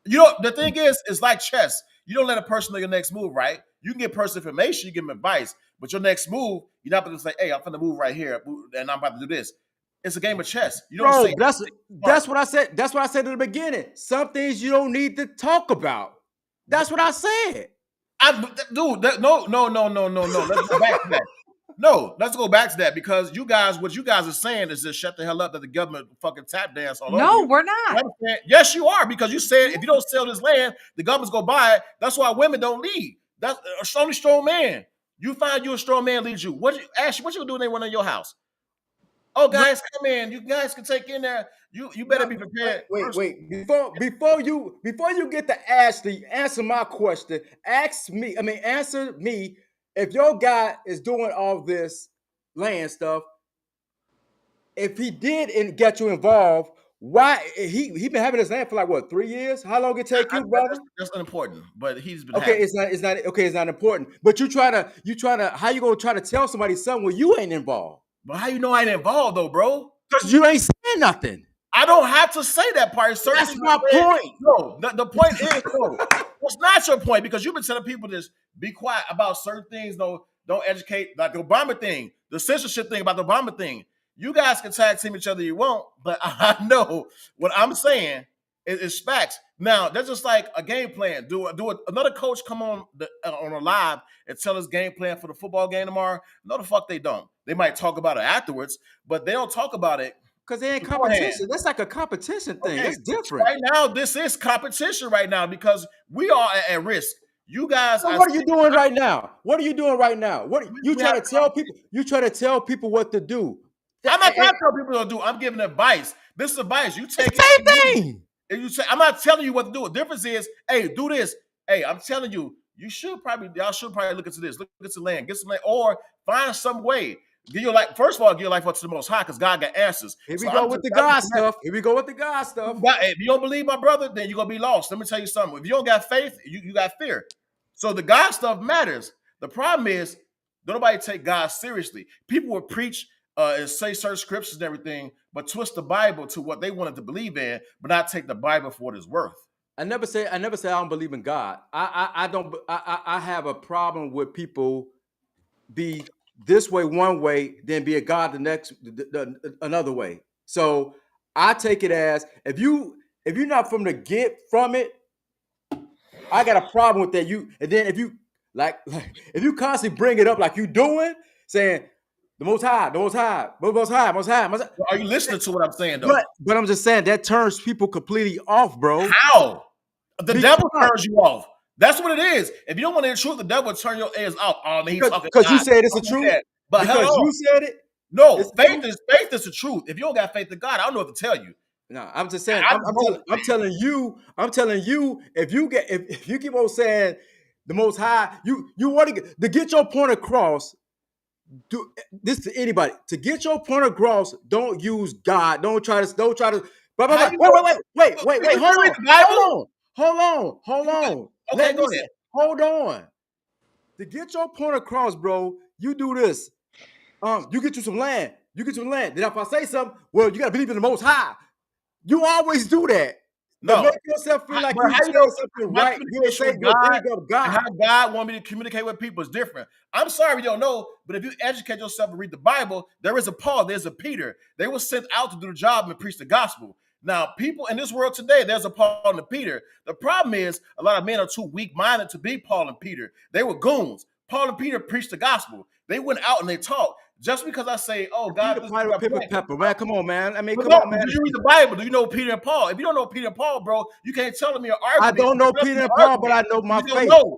You know, the thing is, it's like chess. You don't let a person know your next move, right? You can give person information, you give them advice, but your next move, you're not going to say, "Hey, I'm going to move right here, and I'm about to do this." It's a game of chess. You don't say, Bro, that's what I said. That's what I said in the beginning. Some things you don't need to talk about. That's what I said. Dude, no. Let's go back to that. No, let's go back to that because you guys, what you guys are saying is just shut the hell up that the government fucking tap dance all over No, you. we're You not. understand? Yes, you are because you said if you don't sell this land, the government's gonna buy it. That's why women don't lead. That's only strong man. You find you a strong man leads you. Ashley, what you gonna do when they run in your house? Oh, guys, come in. You guys can take in there. You better No, be prepared. wait. Before you get to Ashley, answer my question. Answer me. If your guy is doing all this land stuff, if he did and get you involved, why he been having his land for like what 3 years? How long it take you, brother? That's unimportant, but he's been Okay, having. it's not important. But you try to how you gonna try to tell somebody something where you ain't involved? But how you know I ain't involved though, bro? Because you ain't saying nothing. I don't have to say that part. Certain That's things my are said. point. No, the point is no. That's not your point because you've been telling people to be quiet about certain things. No, don't educate like the Obama thing, the censorship thing about the Obama thing. You guys can tag team each other you won't, but I know what I'm saying is facts. Now that's just like a game plan. Another coach come on a live and tell us game plan for the football game tomorrow? No, the fuck they don't. They might talk about it afterwards, but they don't talk about it Because they ain't beforehand. competition. That's like a competition thing. Okay, That's different. right now this is competition right now because we are at risk. You guys, So what are you doing right now? What are you doing right now? What you we have. try to tell people? You try to tell people what to do. I'm not trying to tell people what to do. I'm giving advice. This is advice. You It's take it. the same thing. And you say, I'm not telling you what to do. The difference is, hey, do this. Hey, I'm telling you, y'all should probably look into this. Look at some land, get some land, or find some way. Give your life. First of all, give your life up to the Most High, because God got answers. Here we So go with the God stuff. Here we go with the God stuff. If you don't believe my brother, then you're gonna be lost. Let me tell you something. If you don't got faith, you got fear. So the God stuff matters. The problem is, don't nobody take God seriously. People will preach and say certain scriptures and everything, but twist the Bible to what they wanted to believe in, but not take the Bible for what it's worth. I never say I don't believe in God. I don't. I have a problem with people be this way one way, then be a God the next another way. So I take it as if you're not from the get from it, I got a problem with that. And then if you like if you constantly bring it up like you doing, saying the most high, most high, most high, most high, most high. Are you listening to what I'm saying though? But I'm just saying that turns people completely off, bro. How? The Because, devil turns you off. That's what it is. If you don't want to hear the truth, the devil will turn your ears off. Oh, man, he's talking because you God. said it's the truth. But Because hello. you said it. No, faith faith is the truth. If you don't got faith in God, I don't know what to tell you. No, I'm just saying. I'm telling you. If you keep on saying the Most High, you want to get your point across. Do this to anybody to get your point across. Don't use God. Don't try to. Wait. Hold on. Okay, Let go me ahead. say. Hold on. To get your point across, bro, you do this. You get you some land. Then if I say something, well, you gotta believe in the Most High. You always do that. To No. make yourself feel like But you how you say know something my right, you'll communication say with you'll God big up and God. how God want me to communicate with people is different. I'm sorry you don't know, but if you educate yourself and read the Bible, there is a Paul, there's a Peter. They were sent out to do the job and preach the gospel. Now, people in this world today, there's a Paul and a Peter. The problem is a lot of men are too weak-minded to be Paul and Peter. They were goons. Paul and Peter preached the gospel. They went out and they taught. Just because I say, oh, Peter God, this is Piper, my Pepper, point. Pepper, man. Come on, man. I mean, But come no, on, man. do you read the Bible? Do you know Peter and Paul? If you don't know Peter and Paul, bro, you can't tell me or argue I me. don't know Peter and Paul, but I know my You don't faith. know.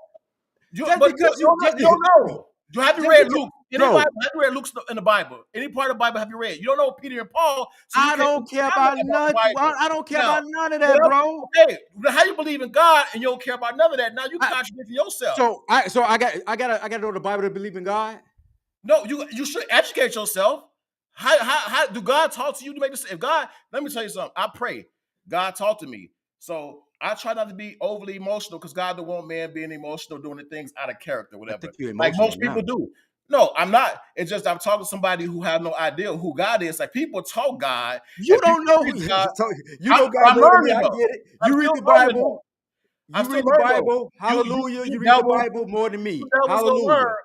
Just But because you you don't know. just, You don't know. Have you just read because, Luke? bro, Have you read Luke in the Bible? Any part of the Bible have you read? You don't know Peter and Paul, so you I can't don't care comment about about the none. Bible. I don't care Now, about none of that, bro. okay, how you believe in God and you don't care about none of that? Now you I, contradicting yourself. I gotta know the Bible to believe in God. No, you should educate yourself. How do God talk to you to make this? If God, let me tell you something. I pray God talk to me. So I try not to be overly emotional because God don't want man being emotional, doing the things out of character, I whatever. think you're Like emotional most now. people do. No, I'm not. It's just I'm talking to somebody who have no idea who God is. Like people talk God You and people don't know preach who. God. So you know God I'm more than me. learning I though. get it. I'm You read still the learning though. Bible. I'm You still read the learning though. Bible. Hallelujah. You You read the devils, Bible more than me. you devils gonna Hallelujah. learn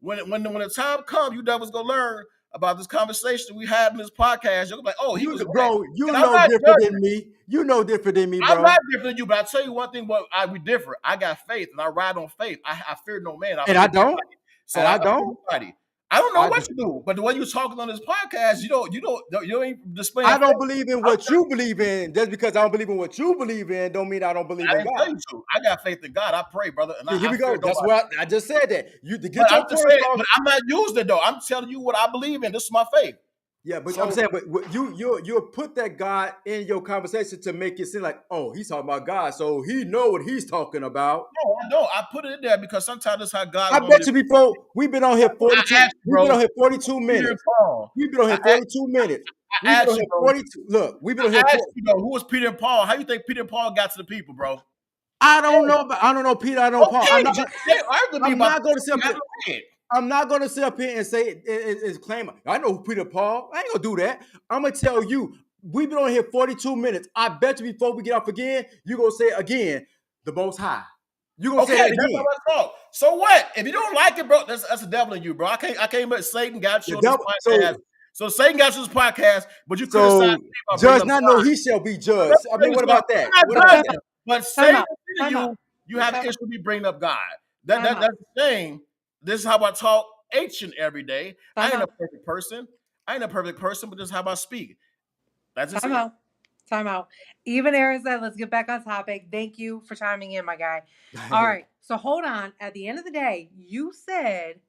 when the time comes. You devils gonna learn about this conversation we had in this podcast. You're like, oh, he was right, You and I'm know not different judging. than me. You know different than me, I'm bro. not different than you, but I tell you one thing. What we different. I got faith, and I ride on faith. I fear no man. I And fear I don't. nobody. So And I I fear don't. nobody. I don't know I, what you do, but the way you're talking on this podcast, you ain't displaying I faith. don't believe in I'm what you believe in. Just because I don't believe in what you believe in, don't mean I don't believe I in didn't tell God. you to. I got faith in God. I pray, brother, and Here I we fear go. That's nobody. what I just said that. You to But get I'm your just point saying, across. but I'm not using it though. I'm telling you what I believe in. This is my faith. Yeah, but I'm So saying, but you put that God in your conversation to make it seem like, oh, he's talking about God, so he know what he's talking about. no, I know. I put it in there because sometimes that's how I God wants me bet to. you before we've been on here I 42. asked you, We've been bro. on here 42 Peter and minutes. Paul. We've been on here 42 minutes. I We've been on asked you, here bro. 42. Look, we've been on here I 40. asked you though. Who was Peter and Paul? How you think Peter and Paul got to the people, bro? I don't Hey, know, but I don't know Peter. I don't know Paul. okay, just they argue me I'm about not going to sit you up here. haven't read. I'm not going to sit up here and say it's claim. I know who Peter Paul. I ain't gonna do that. I'm gonna tell you. We've been on here 42 minutes. I bet you before we get off again, you gonna say it again. The Most High. You gonna say Okay, that that's how again? I talk. So what? If you don't like it, bro, that's the devil in you, bro. I can't let Satan got The you on this devil. podcast. So Satan got you on this podcast, but you criticize So me about bringing judge up not know God. he shall be But let judged. me I tell mean, you what something. about that? I'm What not about Time that? judging, but time Satan out. in Time you, out. you have Time an out. issue with me bringing up God. Time That's out. the thing. This is how I talk each and every day. I Time ain't a out. perfect person. I ain't a perfect person, but this is how I speak. That's just Time it. out. Time out. Even Aaron said, let's get back on topic. Thank you for chiming in, my guy. All right. So hold on. At the end of the day, you said,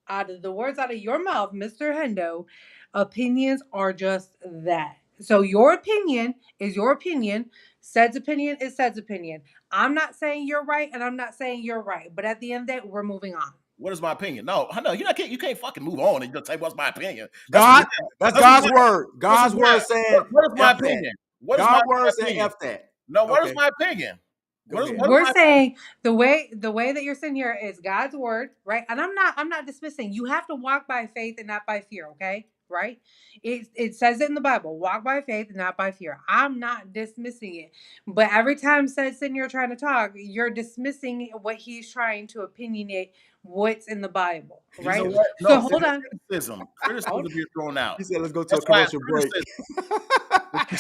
out of the words out of your mouth, Mr. Hendo, opinions are just that. So your opinion is your opinion. Said's opinion is Said's opinion. I'm not saying you're right, and I'm not saying you're right. But at the end of the day, we're moving on. What is my opinion? No, I know you can't fucking move on and just say what's my opinion. That's God, weird. that's That's God's weird. word. This is God's why. word saying What is my F that. opinion? What is my God's word saying opinion? F that. No, what is Okay, my opinion? go ahead. What is We're my saying the way that you're sitting here is God's word, right? And I'm not dismissing. You have to walk by faith and not by fear, okay? Right? It says it in the Bible, walk by faith and not by fear. I'm not dismissing it. But every time Said's sitting here trying to talk, you're dismissing what he's trying to opinionate what's in the Bible, you know right? what? So No, see, hold on. criticism. Hold Criticism being thrown out. He said, "Let's go to a That's why it's commercial break."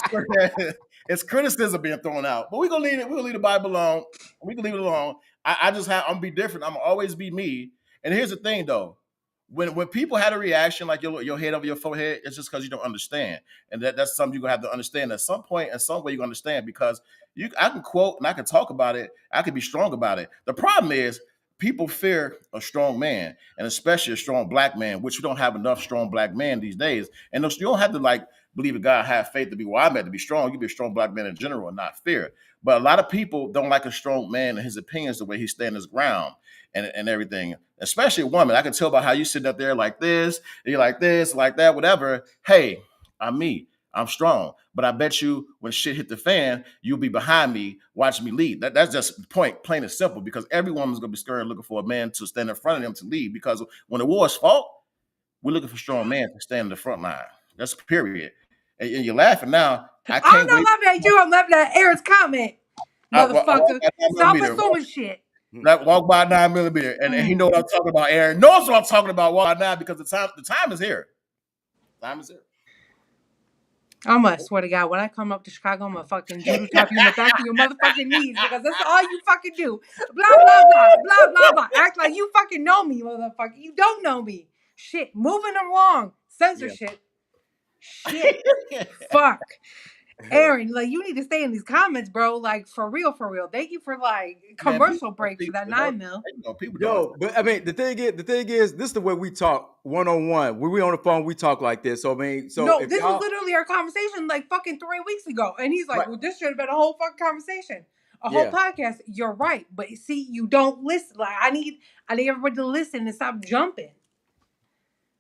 criticism. It's criticism being thrown out. But we're gonna leave it, we're gonna leave the Bible alone. We can leave it alone. I just have I'm gonna be different. I'm gonna always be me. And here's the thing though. When people had a reaction like your head over your forehead, it's just because you don't understand. And that's something you're gonna have to understand at some point, at some way you're gonna understand because I can quote and I can talk about it, I can be strong about it. The problem is people fear a strong man, and especially a strong black man, which we don't have enough strong black men these days. And you don't have to like believe in God, have faith to be where I'm at to be strong. You can be a strong black man in general and not fear. But a lot of people don't like a strong man and his opinions, the way he stands his ground and everything, especially a woman. I can tell by how you sit up there like this, and you're like this, like that, whatever. Hey, I'm me. I'm strong. But I bet you when shit hit the fan, you'll be behind me watching me lead. That's just the point, plain and simple, because every woman's going to be scared looking for a man to stand in front of them to lead. Because when the war is fought, we're looking for strong men to stand in the front line. That's period. And you're laughing now. I I'm can't not wait. laughing at you. I'm laughing at Aaron's comment, I walk motherfucker. by 9 Stop millimeter. assuming shit. Walk by 9 millimeter, and he know what I'm talking about. Aaron knows what I'm talking about. Walk by 9 because the time is here. Time is here. I'm gonna swear to God, when I come up to Chicago, I'm gonna fucking judo chop you in the back of your motherfucking knees because that's all you fucking do. Blah blah blah blah blah blah. Act like you fucking know me, motherfucker. You don't know me. Shit, moving along. Yeah. censorship. Shit. Fuck. Aaron, like you need to stay in these comments, bro. Like for real, for real. Thank you for like Man, people commercial don't break for see, that you know, 9 mil. people don't. Yo, but I mean, the thing is, this is the way we talk one on one. When we on the phone, we talk like this. So I mean, so No, if this was y'all, literally our conversation like fucking 3 weeks ago. And he's like, right, well, this should have been a whole fucking conversation. A whole yeah, podcast. You're right. But see, you don't listen. Like I need everybody to listen and stop jumping.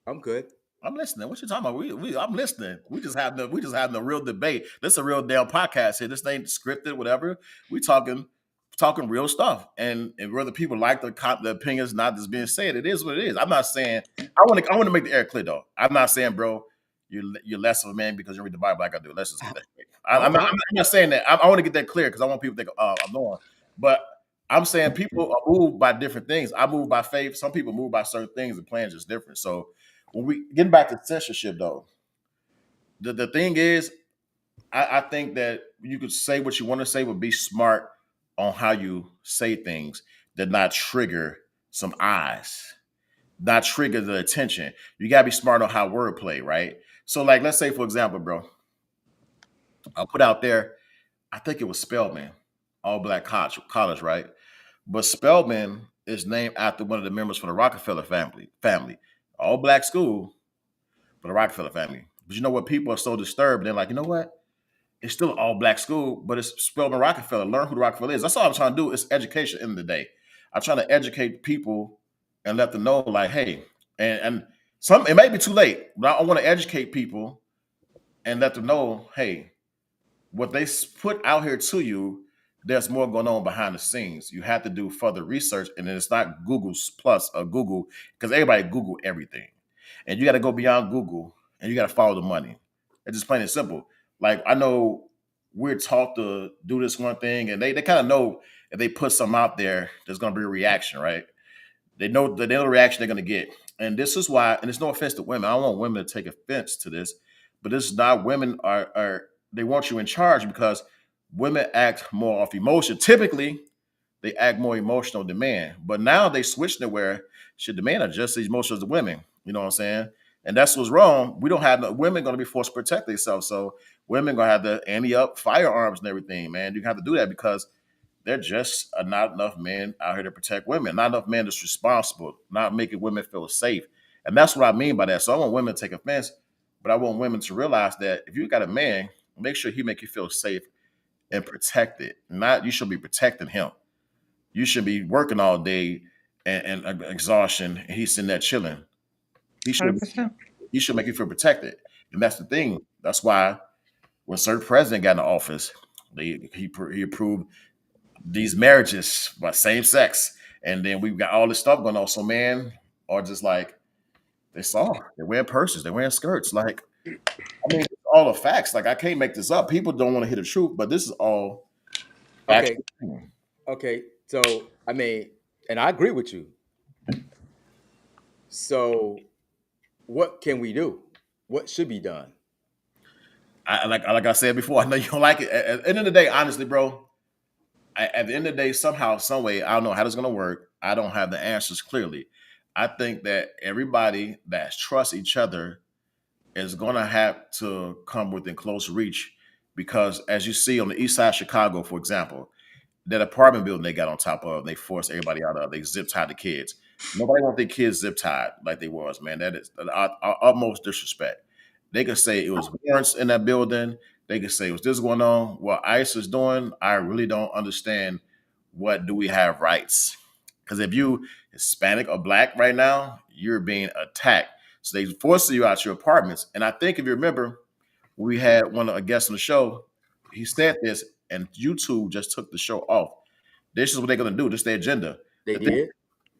I'm good. I'm listening. What you talking about? I'm listening. We just having a real debate. This is a real damn podcast here. This ain't scripted, whatever. We talking real stuff. And whether people like the opinions not that's being said, it is what it is. I'm not saying I want to make the air clear though. I'm not saying, bro, you're less of a man because you read the Bible like I do. Let's just get that straight. I, I'm not saying that. I want to get that clear because I want people to think, I'm knowing. But I'm saying people are moved by different things. I move by faith. Some people move by certain things and plans just different. So when we getting back to censorship though, the thing is, I think that you could say what you want to say, but be smart on how you say things that not trigger some eyes, not trigger the attention. You gotta be smart on how wordplay, right? So, like, let's say for example, bro, I'll put out there, I think it was Spelman, all black college, right? But Spelman is named after one of the members from the Rockefeller family, all black school for the Rockefeller family. But you know what? People are so disturbed. They're like, you know what? It's still an all black school, but it's Spelman Rockefeller. Learn who the Rockefeller is. That's all I'm trying to do. It's education in the day. I'm trying to educate people and let them know, like, hey, and some it may be too late, but I want to educate people and let them know, hey, what they put out here to you, there's more going on behind the scenes. You have to do further research, and then it's not Google's plus or Google because everybody Google everything, and you got to go beyond Google and you got to follow the money. It's just plain and simple. Like I know we're taught to do this one thing, and they kind of know if they put something out there, there's going to be a reaction, right? They know the reaction they're going to get, and this is why. And it's no offense to women. I don't want women to take offense to this, but this is not women are they want you in charge because women act more off emotion. Typically, they act more emotional than men, but now they switch to where should the men are just as emotional as the women. You know what I'm saying? And that's what's wrong. We don't have no women going to be forced to protect themselves, so women going to have to ante up firearms and everything. Man, you have to do that because there just are not enough men out here to protect women. Not enough men that's responsible, not making women feel safe. And that's what I mean by that. So I want women to take offense, but I want women to realize that if you got a man, make sure he make you feel safe and protected. Not you should be protecting him. You should be working all day and exhaustion, and he's sitting there chilling. He should 100%. he should make you feel protected. And that's the thing. That's why when certain president got in office, he approved these marriages by same sex, and then we've got all this stuff going on. So men are just like they're wearing purses, they're wearing skirts. Like I mean, it's all the facts. Like I can't make this up. People don't want to hear the truth, but this is all okay, factual. okay. So I mean, and I agree with you. So what can we do? What should be done? Like I said before, I know you don't like it. At the end of the day, honestly, bro, at the end of the day, somehow, some way, I don't know how this is going to work. I don't have the answers clearly. I think that everybody that trusts each other is going to have to come within close reach because, as you see on the east side of Chicago, for example, that apartment building they got on top of, they forced everybody out of. They zip tied the kids. Nobody want their kids zip tied like they was, man. That is our utmost disrespect. They could say it was warrants in that building. They could say, was this going on? What ICE is doing, I really don't understand. What do we have rights? Because if you Hispanic or black right now, you're being attacked. So they force you out your apartments. And I think if you remember, we had one of a guest on the show. He said this, and YouTube just took the show off. This is what they're going to do. This is their agenda. They The thing,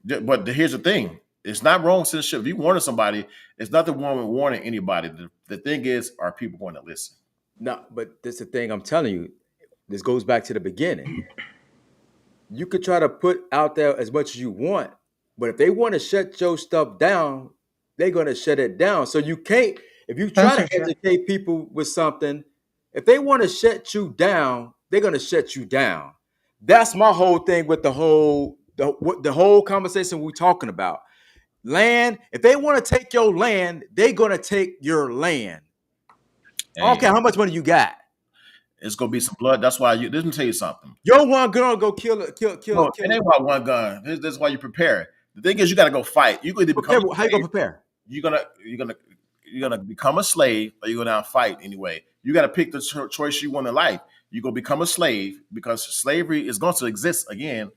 did. but here's the thing: it's not wrong censorship. If you warn somebody, it's nothing wrong with warning anybody. The thing is, are people going to listen? No, but this is the thing I'm telling you. This goes back to the beginning. You could try to put out there as much as you want, but if they want to shut your stuff down, they're going to shut it down. So you can't, if you try to Censorship. educate people with something, if they want to shut you down, they're going to shut you down. That's my whole thing with the whole conversation we're talking about. Land, if they want to take your land, they're gonna take your land. I don't Hey, care how much money you got. it's gonna be some blood. That's why you. Let me tell you something. Yo, one gonna go No, it kill. ain't about one gun. This is why you prepare. The thing is, you got to go fight. You can either become Prepare. a How you gonna slave. prepare? You're gonna become a slave, or you're gonna fight anyway. You got to pick the choice you want in life. You go become a slave because slavery is going to exist again,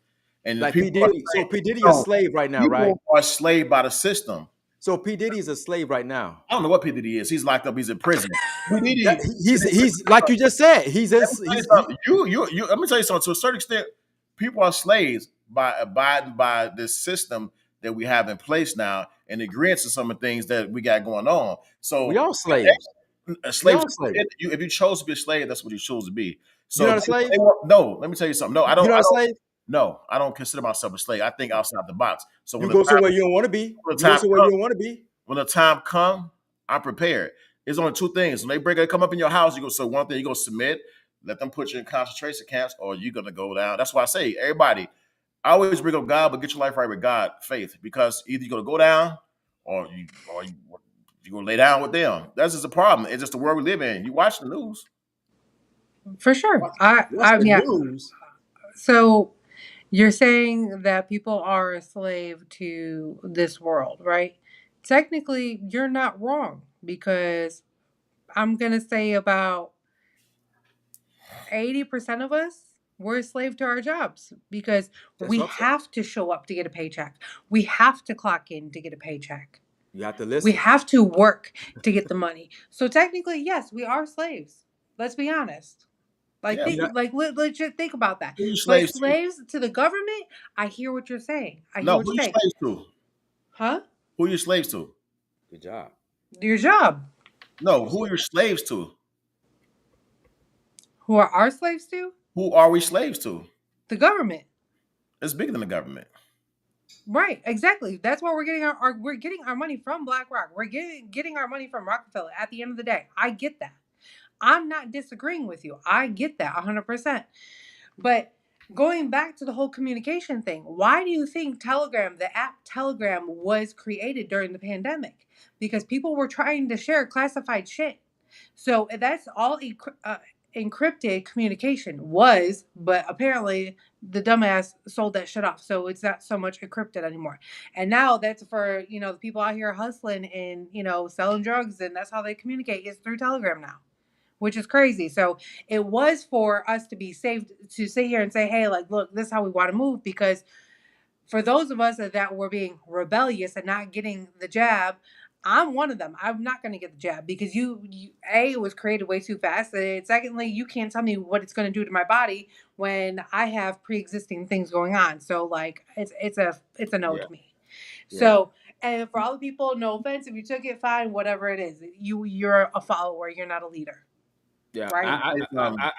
and the Like P people are Diddy. So P Diddy a no, slave right now, right? people are slave by the system. So P Diddy is a slave right now. I don't know what P Diddy is. He's locked up. He's in prison. P That, Diddy. he's like you just said. Let me tell you something. You. Let me tell you something. To a certain extent, people are slaves by abiding by this system that we have in place now, and agreeing to some of the things that we got going on. we So, all slaves. a We slave. all slaves. If you chose to be a slave, that's what you chose to be. You're So, not a slave. no. Let me tell you something. No, I You're don't. not I a don't. slave. No, I don't consider myself a slave. I think outside the box. So You go somewhere you don't want to be. when the You go time somewhere you comes, don't want to be. when the time come, I'm prepared. There's only two things. When they come up in your house, you go say one thing, you go submit, let them put you in concentration camps, or you're gonna go down. That's why I say, everybody, I always bring up God, but get your life right with God, faith, because either you're gonna go down or you gonna lay down with them. That's just a problem. It's just the world we live in. You watch the news. For sure. What's I the mean, news? so you're saying that people are a slave to this world, right? Technically, you're not wrong because I'm going to say about 80% of us, we're a slave to our jobs because That's we what I'm saying. have to show up to get a paycheck. We have to clock in to get a paycheck. You have to We listen. have to work to get the money. So technically, yes, we are slaves. Let's be honest. Like Yeah. You think know, like legit think about that. Who you But slaves to? slaves to the government, I hear what you're saying. I hear No, what who you're you saying. slaves to? Huh? Who you slaves to? good job. Your job. No, That's who are right. you slaves to? Who are our slaves to? Who are we slaves to? The government. It's bigger than the government. Right, exactly. That's why we're getting we're getting our money from BlackRock. We're getting our money from Rockefeller at the end of the day. I get that. I'm not disagreeing with you. I get that 100%. But going back to the whole communication thing, why do you think Telegram, the app Telegram, was created during the pandemic? Because people were trying to share classified shit. So that's all encrypted communication was, but apparently the dumbass sold that shit off. So it's not so much encrypted anymore. And now that's for, the people out here hustling and, selling drugs, and that's how they communicate is through Telegram now, which is crazy. So it was for us to be safe to sit here and say, hey, like, look, this is how we want to move. Because for those of us that were being rebellious and not getting the jab, I'm one of them. I'm not going to get the jab because it was created way too fast. And secondly, you can't tell me what it's going to do to my body when I have pre-existing things going on. So like, it's a no Yeah. to me. Yeah. So, and for all the people, no offense, if you took it, fine, whatever it is. You're a follower. You're not a leader, Yeah, right?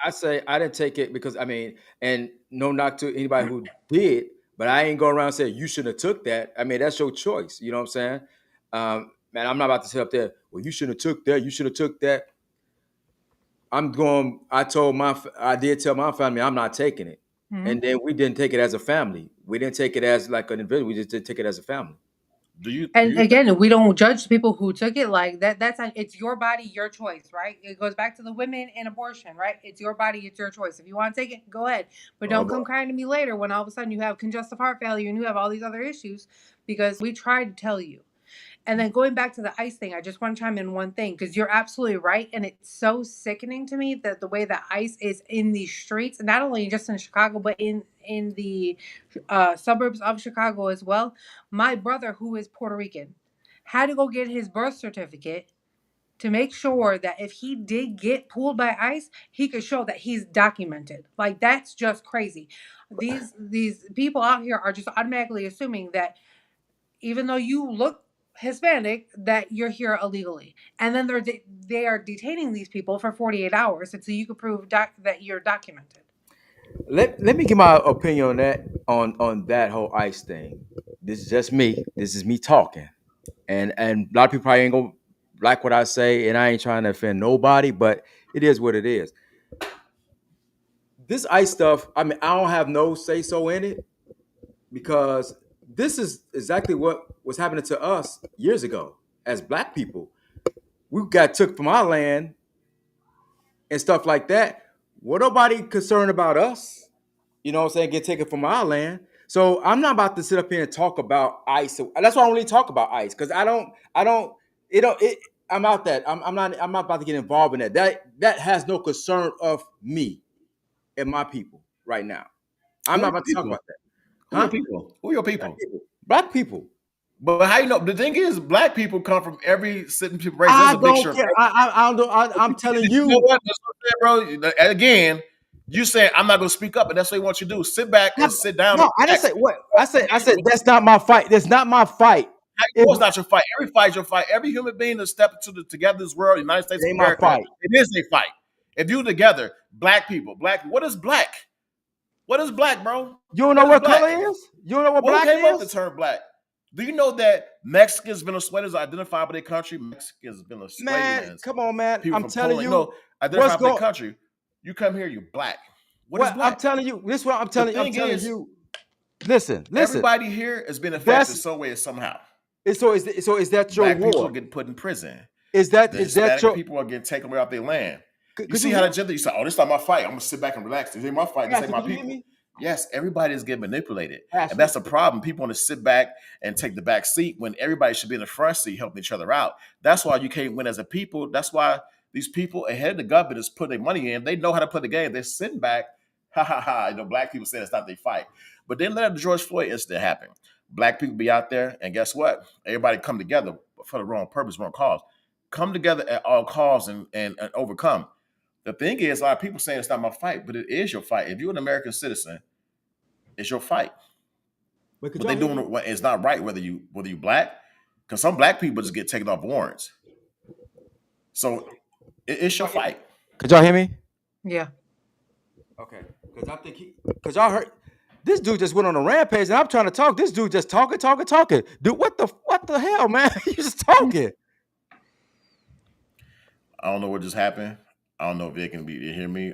I say I didn't take it because I mean, and no knock to anybody who did, but I ain't going around saying you shouldn't have took that. I mean, that's your choice. You know what I'm saying? Man, I'm not about to sit up there. Well, you should have took that. You should have took that. I'm going. I did tell my family I'm not taking it, Mhm. and then we didn't take it as a family. We didn't take it as like an individual. We just did take it as a family. Do And you again, we don't judge people who took it like that. It's your body, your choice, right? It goes back to the women and abortion, right? It's your body, it's your choice. If you want to take it, go ahead, but oh don't boy. come crying to me later when all of a sudden you have congestive heart failure and you have all these other issues because we tried to tell you. And then going back to the ICE thing, I just want to chime in one thing because you're absolutely right. And it's so sickening to me that the way that ICE is in these streets, not only just in Chicago, but in the suburbs of Chicago as well. My brother, who is Puerto Rican, had to go get his birth certificate to make sure that if he did get pulled by ICE, he could show that he's documented. Like that's just crazy. These people out here are just automatically assuming that even though you look Hispanic, that you're here illegally. And then they are detaining these people for 48 hours until you can prove that you're documented. Let me give my opinion on that on that whole ICE thing. This is just me. This is me talking. And a lot of people probably ain't gonna like what I say, and I ain't trying to offend nobody, but it is what it is. This ICE stuff, I mean, I don't have no say so in it because this is exactly what was happening to us years ago as black people. We got took from our land and stuff like that. What nobody concerned about us, you know what I'm saying, get taken from our land. So I'm not about to sit up here and talk about ICE. That's why I don't really talk about ICE, because I'm out that. I'm not about to get involved in that. That has no concern of me and my people right now. I'm Who are not your about to talk people? about that. Who are your Huh? people? Who are your Black people? people. Black people. But how you know? The thing is, black people come from every certain people race. There's I a don't mixture of care. I don't. I'm telling You know you. what? That's what I'm saying, bro. And again, you saying I'm not going to speak up, and that's what he wants you to do. Sit back and sit down and No, I didn't relax. say what. I said that's not my fight. That's not my fight. How you It, know it's not your fight? Every fight is your fight. Every human being that stepped into the togetherness world, the United States it of ain't my America, fight. it is a fight. If you together, black people, black. What is black? What is black, bro? You don't know What is what color black? is? You don't know what Well, who black came up with the is? term black? Do you know that Mexicans, Venezuelans are identified by their country? Mexicans, Man, Venezuelans, come on, man. people I'm from telling Poland, you what's identified by their going. country. You come here, you're black. What is What I'm black? telling you. This is what I'm The telling you. I'm thing telling is, you. Listen. everybody here has been affected That's some way or somehow. so. Is that your Black people are war? getting put in prison. Is that The is that Hispanic your? people are getting taken away off their land. You Could see you how hear? that gender, you say, oh, this is not my fight. I'm gonna sit back and relax. This ain't my fight. This ain't Pastor, my can you hear people. me? Yes, everybody is getting manipulated. And Pastor. that's the problem. People want to sit back and take the back seat when everybody should be in the front seat helping each other out. That's why you can't win as a people. That's why these people ahead of the government is putting their money in. They know how to play the game. They're sitting back. Ha ha ha. Black people say it's not their fight. But then let the George Floyd incident happen. Black people be out there, and guess what? Everybody come together for the wrong purpose, wrong cause. Come together at all costs and overcome. The thing is, a lot of people saying it's not my fight, but it is your fight. If you're an American citizen, it's your fight. But could What y'all they hear doing me? is not right. Whether you black, because some black people just get taken off warrants. So it's your fight. Could y'all hear me? Yeah. Okay. Because I think because y'all heard this dude just went on a rampage, and I'm trying to talk. This dude just talking. Dude, what the hell, man? You just talking. I don't know what just happened. I don't know if they can hear me.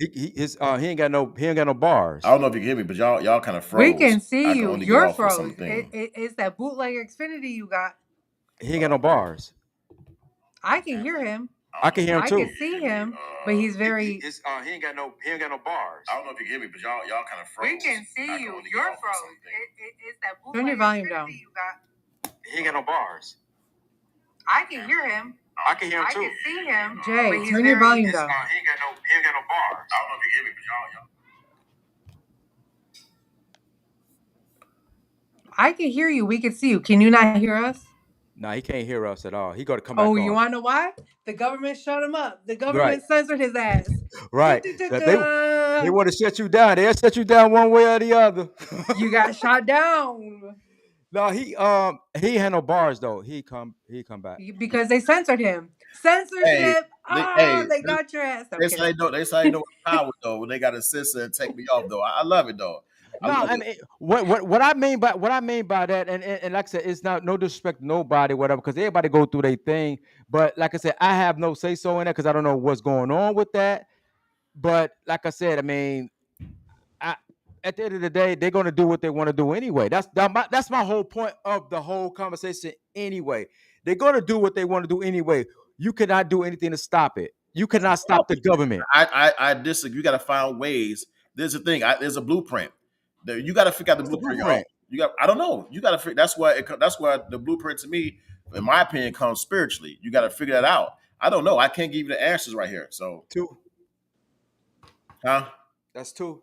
He ain't got no bars. I don't know if you can hear me, but y'all kind of We froze. can see I can you. only get You're off of froze. something. It's that bootleg Xfinity you got. He ain't got no bars. I can hear him. I can hear him I too. can see him, but he's very. He ain't got no bars. I don't know if you can hear me, but y'all kind of froze. We can see I can you. only get You're off of froze. something. It's that bootleg. Turn your volume down. He ain't got no bars. I can hear him. I can hear him too. I can see him. Jay, turn your volume down. He ain't got no bars. I don't know if you can hear me, but y'all. I can hear you. We can see you. Can you not hear us? Nah, he can't hear us at all. He got to come back Oh, on. you want to know why? The government shut him up. The Right. government censored his ass. Right. They want to shut you down. They'll shut you down one way or the other. You got shot down No, he had no bars though. He come back. because they censored him. Censorship. They got your ass. I'm They kidding. say no. They say no power though. When they got a sister and take me off though. I love it though. I No, love I it. mean what I mean by that, and like I said, it's not no disrespect to nobody, whatever, because everybody go through their thing. But like I said, I have no say so in that because I don't know what's going on with that. But like I said, I mean, at the end of the day, they're gonna do what they want to do anyway. That's my whole point of the whole conversation. Anyway, they're gonna do what they want to do anyway. You cannot do anything to stop it. You cannot stop the government. I disagree. You got to find ways. There's a thing. There's a blueprint. You got to figure out the What's the blueprint. blueprint? You got. I don't know. You got to figure. That's why the blueprint to me, in my opinion, comes spiritually. You got to figure that out. I don't know. I can't give you the answers right here. So, Two. huh? That's two.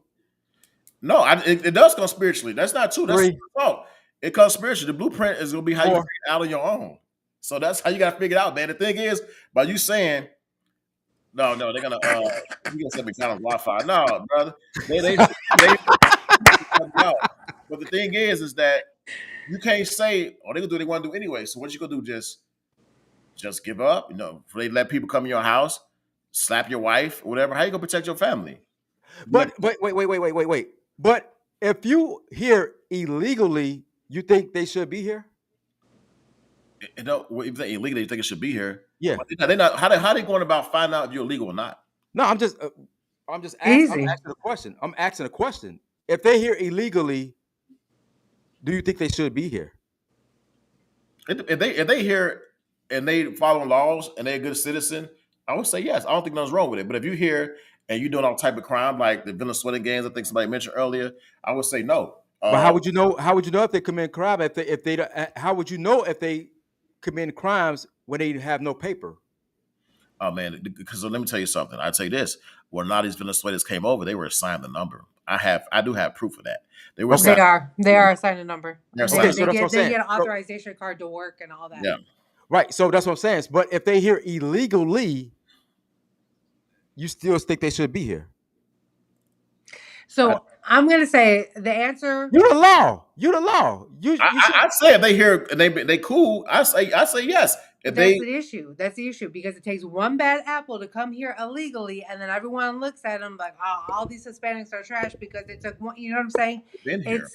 No, it does come spiritually. That's not true. That's Three. fault. It comes spiritually. The blueprint is gonna be how you Four. figure it out on your own. So that's how you gotta figure it out, man. The thing is, by you saying, no, they're gonna you gonna say McDonald's Wi-Fi. No, brother. They no. But the thing is that you can't say, oh, they're gonna do what they want to do anyway. So what you gonna do? Just give up? They let people come in your house, slap your wife, whatever. How you gonna protect your family? But wait. But if you here illegally, you think they should be here? If they're illegal, you think it should be here. Yeah. But they're not. How they going about finding out if you're illegal or not? No, I'm just Easy. I'm asking a question. If they're here illegally, do you think they should be here? If they here and they following laws and they're a good citizen, I would say yes. I don't think nothing's wrong with it. But if you here and you doing all type of crime like the Venezuelan gangs, I think somebody mentioned earlier, I would say no. But how would you know? How would you know if they commit crime? If they how would you know if they commit crimes when they have no paper? Oh man, because let me tell you something. I'd say this: when a lot of these Venezuelans came over, they were assigned the number. I do have proof of that. They were Okay. assigned. They are assigned a number. They're Okay, assigned. so that's what I'm They saying. get an So, authorization card to work and all that. Yeah. right. So that's what I'm saying. But if they here illegally, you still think they should be here? So I'm gonna say the answer. You're the law. You're the law. You should. I say if they here and they cool, I say yes. If That's they the issue. That's the issue because it takes one bad apple to come here illegally, and then everyone looks at them like, "Oh, all these Hispanics are trash because they took one." You know what I'm saying? been here,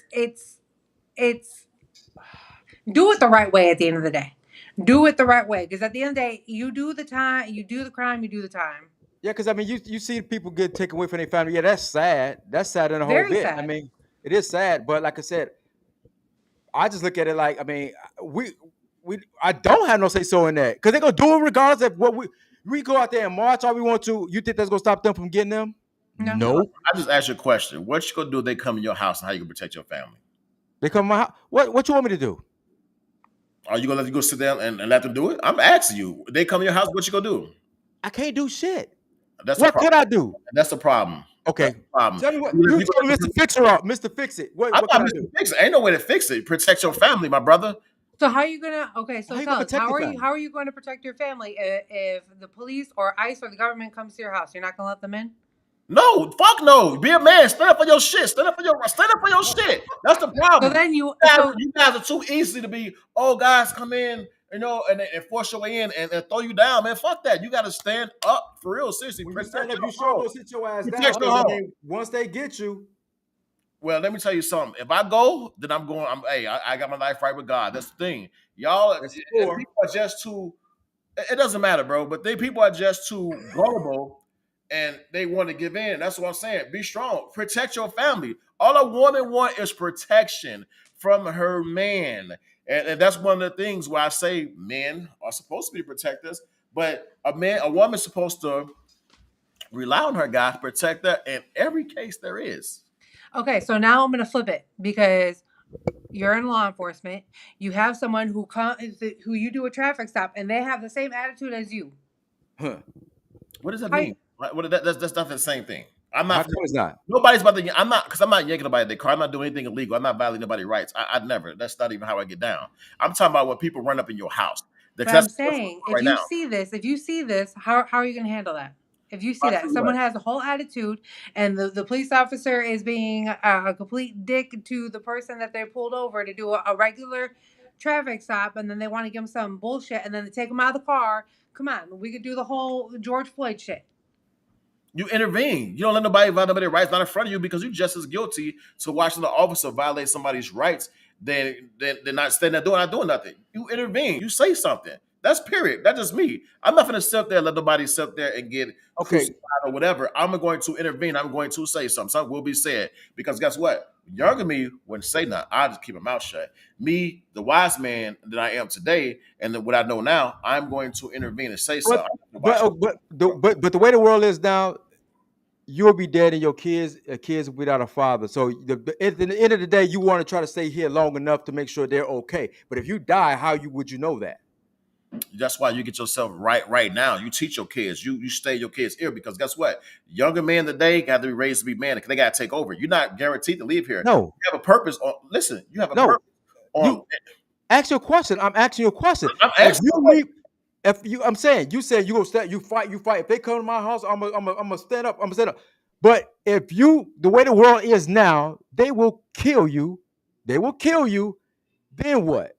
It's do it the right way. At the end of the day, do it the right way because at the end of the day, you do the time, you do the crime, you do the time. Yeah, because I mean, you see people get taken away from their family. Yeah, that's sad. That's sad in a whole Very bit. sad. I mean, it is sad. But like I said, I just look at it like, I mean, I don't have no say so in that because they're gonna do it regardless of what we go out there and march all we want to. You think that's gonna stop them from getting them? No. No. I just ask you a question: what you gonna do if they come in your house and how you gonna protect your family? They come to my house. What you want me to do? Are you gonna let you go sit down and let them do it? I'm asking you. They come in your house, what you gonna do? I can't do shit. That's What the could problem. I do? That's the problem. Okay. That's the problem. Tell me what You- you you- tell me, Mr. Fixer up, Mr. Fix It. What I'm can not I Mr. do? Fix it. Ain't no way to fix it. Protect your family, my brother. So how are you gonna? Okay, so How you tell gonna us protect how your are you family? how are you going to protect your family if the police or ICE or the government comes to your house? You're not gonna let them in. No, fuck no. Be a man. Stand up for your shit. Stand up for your shit. That's the So problem. then You guys are too easy to be, oh, guys, come in, and force your way in and throw you down, man. Fuck that. You got to stand up for real, seriously. When you Protect stand up, your you sure home. gonna sit your ass down. Protect your Because I home. mean, once they get you, Well, let me tell you something. If I go, then I'm going. I got my life right with God. That's the thing. Y'all, that's and four. people are just too. It doesn't matter, bro. But people are just too gullible, and they want to give in. That's what I'm saying. Be strong. Protect your family. All a woman want is protection from her man, and that's one of the things where I say men are supposed to be protectors, but a woman's supposed to rely on her guy to protect her in every case there is. Okay, so now I'm gonna flip it because you're in law enforcement. You have someone who you do a traffic stop, and they have the same attitude as you. Huh. What does that How mean? That's not the same thing. I'm How not. come it's not? Nobody's about to. I'm not because I'm not yanking nobody at their car. I'm not doing anything illegal. I'm not violating nobody's rights. I'd never. That's not even how I get down. I'm talking about when people run up in your house. But That's I'm saying, right now. if you see this, how are you gonna handle that? If you see I that see someone what? has a whole attitude and the police officer is being a complete dick to the person that they pulled over to do a regular traffic stop, and then they want to give them some bullshit, and then they take them out of the car. Come on, we could do the whole George Floyd shit. You intervene. You don't let nobody violate nobody's rights not in front of you because you're just as guilty to watching the officer violate somebody's rights than not standing there doing not doing nothing. You intervene. You say something. That's period. That's just me. I'm not gonna sit there and let nobody sit there and get Okay. crucified or whatever. I'm going to intervene. I'm going to say something. Something will be said. Because guess what? Younger me wouldn't say nothing. I just keep my mouth shut. Me, the wise man that I am today, and what I know now, I'm going to intervene and say But something. but the way the world is now, you'll be dead and your kids without a father. So at the end of the day, you want to try to stay here long enough to make sure they're okay. But if you die, would you know that? That's why you get yourself right now. You teach your kids. You stay your kids here because guess what? Younger men today got to be raised to be men because they got to take over. You're not guaranteed to leave here. No, You have a purpose. Listen, you have a no. purpose. You ask your question. I'm asking you a question. I'm If asking. you leave, if you, I'm saying you said you gonna stand, you fight. If they come to my house, I'm gonna stand up. I'm gonna stand up. But if you, the way the world is now, they will kill you. They will kill you. Then what?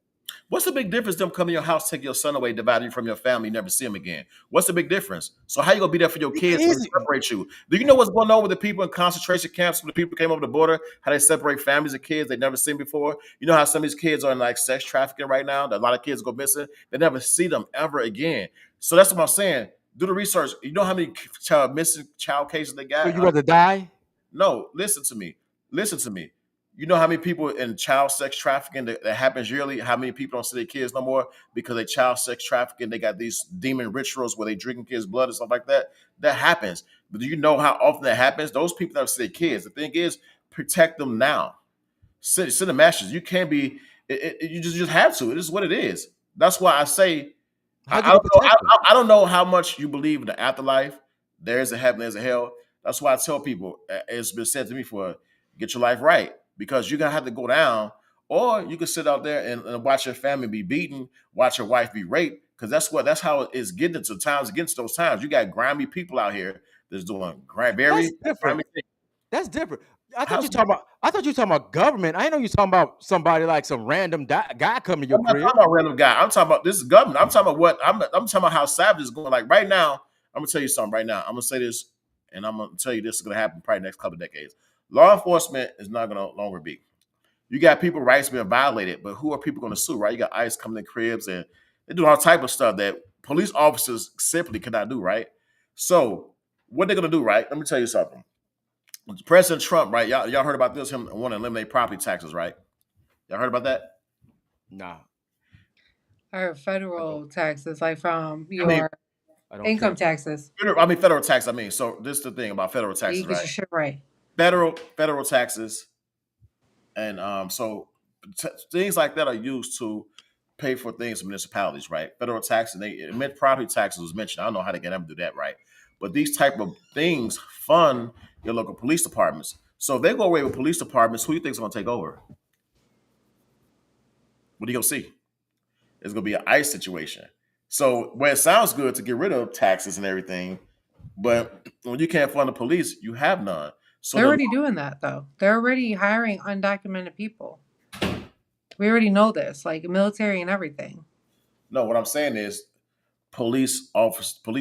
What's the big difference? Them come to your house, take your son away, divide you from your family, never see him again. What's the big difference? So how you gonna be there for your kids when they Easy. separate you? Do you know what's going on with the people in concentration camps when the people came over the border? How they separate families of kids they never seen before? You know how some of these kids are in like sex trafficking right now? That a lot of kids go missing. They never see them ever again. So that's what I'm saying. Do the research. You know how many missing child cases they So got? you rather die? No, listen to me. Listen to me. You know how many people in child sex trafficking that happens yearly? How many people don't see their kids no more because they child sex trafficking? They got these demon rituals where they drinking kids' blood and stuff like that. That happens. But do you know how often that happens? Those people that see their kids. The thing is, protect them now. Send the messages. You can't be. You just have to. It is what it is. That's why I say How I you gonna don't know. protect them? I don't know how much you believe in the afterlife. There's a heaven, there's a hell. That's why I tell people, it's been said to me for get your life right because you're gonna have to go down, or you can sit out there and watch your family be beaten, watch your wife be raped, because that's how it's getting to times against those times. You got grimy people out here that's doing very That's different. grimy things. That's different. I thought you How's talking about. I thought you talking about government. I know you talking about somebody like some random guy coming to your I'm not crib. talking about random guy. I'm talking about this is government. I'm talking about what I'm talking about how savage is going. Like right now, I'm gonna tell you something right now. I'm gonna say this, and I'm gonna tell you this is gonna happen probably next couple of decades. Law enforcement is not gonna longer be. You got people rights being violated, but who are people gonna sue? Right? You got ICE coming in cribs and they do all type of stuff that police officers simply cannot do. Right? So what they're gonna do? Right? Let me tell you something. President Trump, right? Y'all heard about this? Him want to eliminate property taxes, right? Y'all heard about that? Nah, Or I don't. federal taxes, like from I mean, your I don't care income about. taxes. federal tax. I mean, so this is the thing about federal You taxes, get right? your shit right. Federal taxes, and things like that are used to pay for things in municipalities, right? Federal tax and they meant property taxes was mentioned. I don't know how they get them to do that, right? But these type of things fund your local police departments. So if they go away with police departments, who do you think is going to take over? What are you going to see? It's going to be an ICE situation. So where it sounds good to get rid of taxes and everything, but when you can't fund the police, you have none. So They're the already doing that though. They're already hiring undocumented people. We already know this, like military and everything. no, what I'm saying is police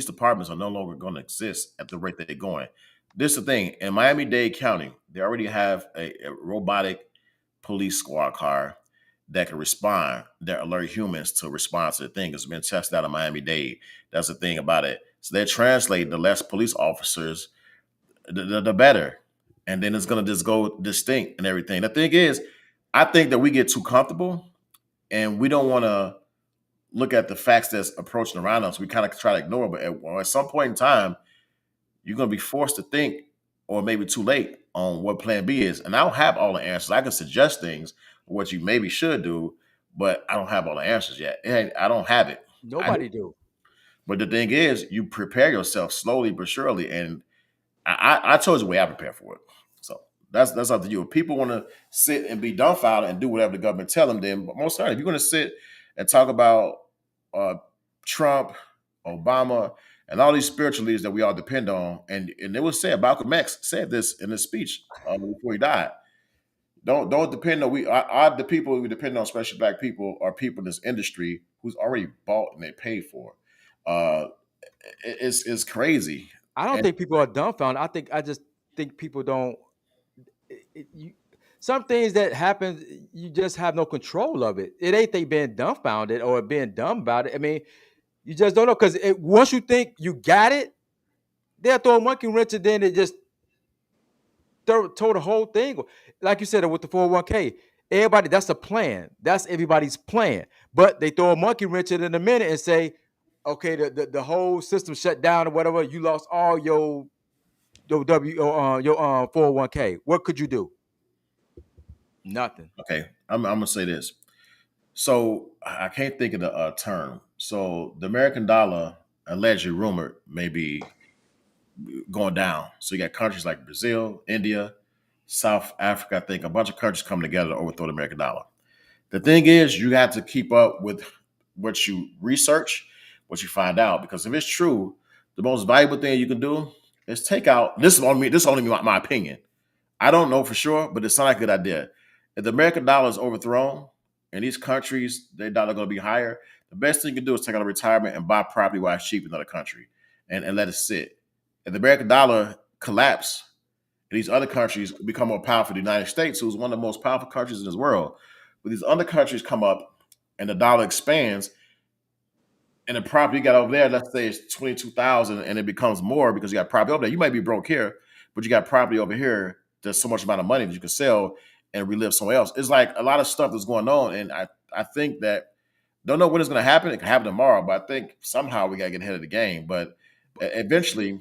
departments are no longer going to exist at the rate that they're going. This is the thing in Miami-Dade County, they already have a robotic police squad car that can respond, that alert humans to respond to the thing. It's been tested out of Miami-Dade. That's the thing about it. So they're translating the less police officers, the better. And then it's going to just go distinct and everything. The thing is, I think that we get too comfortable and we don't want to look at the facts that's approaching around us. We kind of try to ignore it, but at some point in time, you're going to be forced to think, or maybe too late, on what Plan B is. And I don't have all the answers. I can suggest things what you maybe should do, but I don't have all the answers yet. I don't have it. I, Nobody do. but the thing is, you prepare yourself slowly but surely, and I told you the way I prepare for it. So that's up to you. If people want to sit and be dumbfounded and do whatever the government tell them, then most certainly, if you're going to sit and talk about uh, Trump, Obama, and all these spiritual leaders that we all depend on, and it was said, Malcolm X said this in his speech before he died. Don't depend on the people we depend on, especially black people, are people in this industry who's already bought and they paid for. Uh, it's crazy. I don't And think people are dumbfounded. I just think people don't. You, some things that happen, you just have no control of it. It ain't they being dumbfounded or being dumb about it. I mean, you just don't know because once you think you got it, they'll throw a monkey wrench and then it just throw the whole thing. Like you said with the 401k, everybody that's a plan. That's everybody's plan. But they throw a monkey wrench in a minute and say, okay, the whole system shut down or whatever. You lost all your 401k. What could you do? Nothing. okay, I'm gonna say this. So I can't think of the term. So the American dollar, allegedly rumored, may be going down. So you got countries like Brazil, India, South Africa. I think a bunch of countries coming together to overthrow the American dollar. The thing is, you have to keep up with what you research, what you find out, because if it's true, the most valuable thing you can do is take out. This is only me. This is only my opinion. I don't know for sure, but it sounds like a good idea. If the American dollar is overthrown and these countries, their dollar going to be higher, the best thing you can do is take out a retirement and buy property while it's cheap in another country and let it sit. If the American dollar collapse and these other countries become more powerful, the United States, who's one of the most powerful countries in this world, but these other countries come up and the dollar expands and the property you got over there, let's say it's 22,000 and it becomes more because you got property over there. You might be broke here, but you got property over here. There's so much amount of money that you can sell and relive somewhere else. It's like a lot of stuff that's going on, and I think that don't know when it's going to happen. It can happen tomorrow, but I think somehow we got to get ahead of the game. But eventually,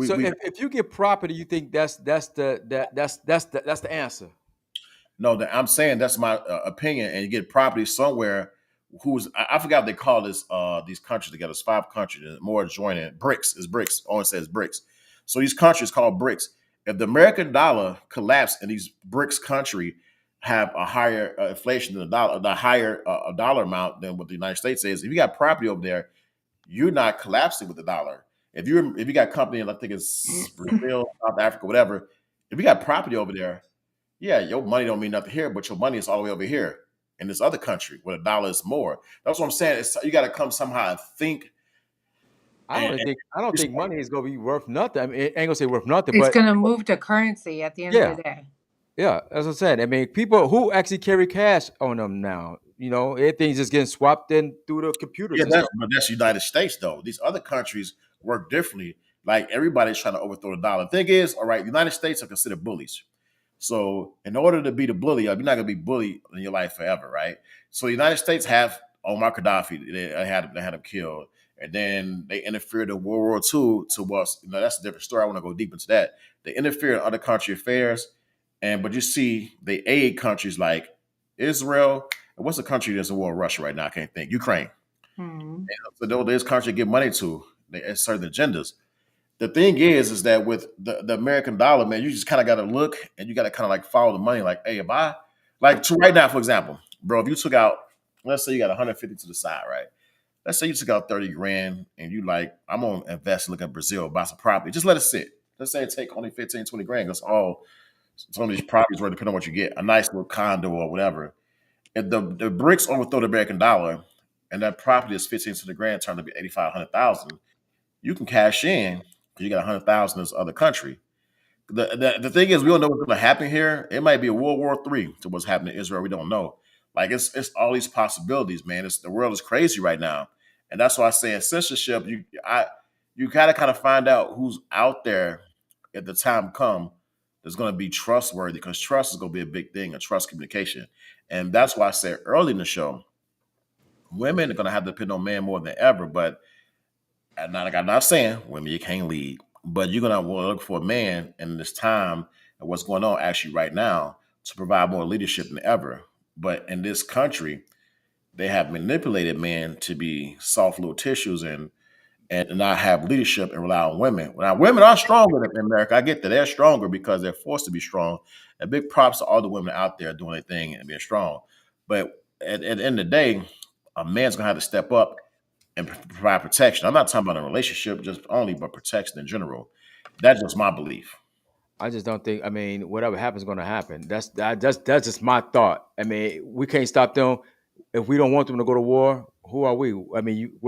So we if you get property, you think that's the answer. no, I'm saying that's my opinion, and you get property somewhere. I forgot what they call this these countries together. It's 5 countries, and more joining. BRICS is BRICS. All it says BRICS. So these countries called BRICS. If the American dollar collapsed in these BRICS country have a higher inflation than the higher dollar amount than what the United States is. If you got property over there, you're not collapsing with the dollar. If you got company, and I think it's Brazil, South Africa, whatever. If you got property over there, yeah, your money don't mean nothing here, but your money is all the way over here in this other country where the dollar is more. That's what I'm saying. You got to come somehow and think. And I don't think money is gonna be worth nothing. I mean, it ain't gonna say worth nothing, It's but gonna move to currency at the end of yeah, the day. yeah. As I said, I mean, people who actually carry cash on them now, everything's just getting swapped in through the computers yeah, and stuff. that's the United States though. These other countries work differently. Like everybody's trying to overthrow the dollar. Thing is, all right, the United States are considered bullies. So in order to be the bully, you're not gonna be bullied in your life forever, right? So the United States have Omar Gaddafi. They had him killed, and then they interfered in World War II to us. That's a different story. I want to go deep into that. They interfere in other country affairs, but you see, they aid countries like Israel. And what's the country that's in war with Russia right now? I can't think. Ukraine. Hmm. So those countries give money to they certain agendas. The thing is that with the American dollar, man, you just kind of got to look and you got to kind of like follow the money. Like, hey, if I like to right now, for example, bro, if you took out, let's say you got 150 to the side, right? Let's say you took out 30 grand and you like, I'm gonna invest and look at Brazil, buy some property. Just let it sit. Let's say it take only 15, 20 grand. That's all some of these properties were depending on what you get, a nice little condo or whatever. If the bricks overthrow the American dollar and that property is 15 to the grand turned to be 85, 100,000, you can cash in because you got 100,000 in this other country. The thing is, we don't know what's going to happen here. It might be a World War III to what's happening in Israel. We don't know. Like it's all these possibilities, man. The world is crazy right now, and that's why I say in censorship, you gotta kind of find out who's out there at the time come that's going to be trustworthy because trust is going to be a big thing, and trust communication, and that's why I said early in the show, women are going to have to depend on men more than ever, but and not like I'm not saying women you can't lead, but you're gonna want to look for a man in this time and what's going on actually right now to provide more leadership than ever. But in this country, they have manipulated men to be soft little tissues and not have leadership and rely on women. Now, women are stronger in America. I get that they're stronger because they're forced to be strong. And big props to all the women out there doing their thing and being strong. But at the end of the day, a man's gonna have to step up and provide protection. I'm not talking about a relationship just only, but protection in general. That's just my belief. I just don't think. I mean, whatever happens, going to happen. That's just my thought. I mean, we can't stop them if we don't want them to go to war. Who are we? I mean,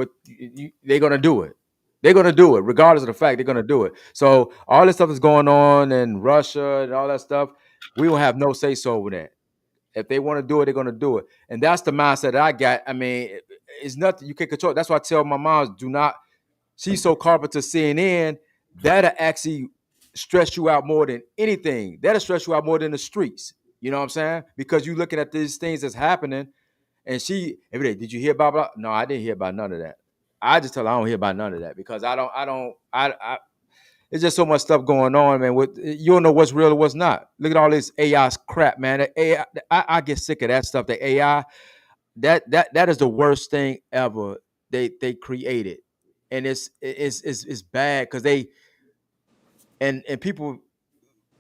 they're going to do it. They're going to do it, regardless of the fact they're going to do it. So all this stuff is going on in Russia and all that stuff. We will have no say so over that. If they want to do it, they're going to do it, and that's the mindset that I got. I mean, it's nothing you can control. That's why I tell my moms, do not. She's so carpet to CNN that'll actually stress you out more than anything. That'll stress you out more than the streets. You know what I'm saying? Because you're looking at these things that's happening, and she every day, did you hear about blah? No, I didn't hear about none of that. I just tell her I don't hear about none of that because I it's just so much stuff going on, man. You don't know what's real or what's not. Look at all this AI crap, man. The AI, I get sick of that stuff. The AI, that is the worst thing ever they created, and it's bad because they and people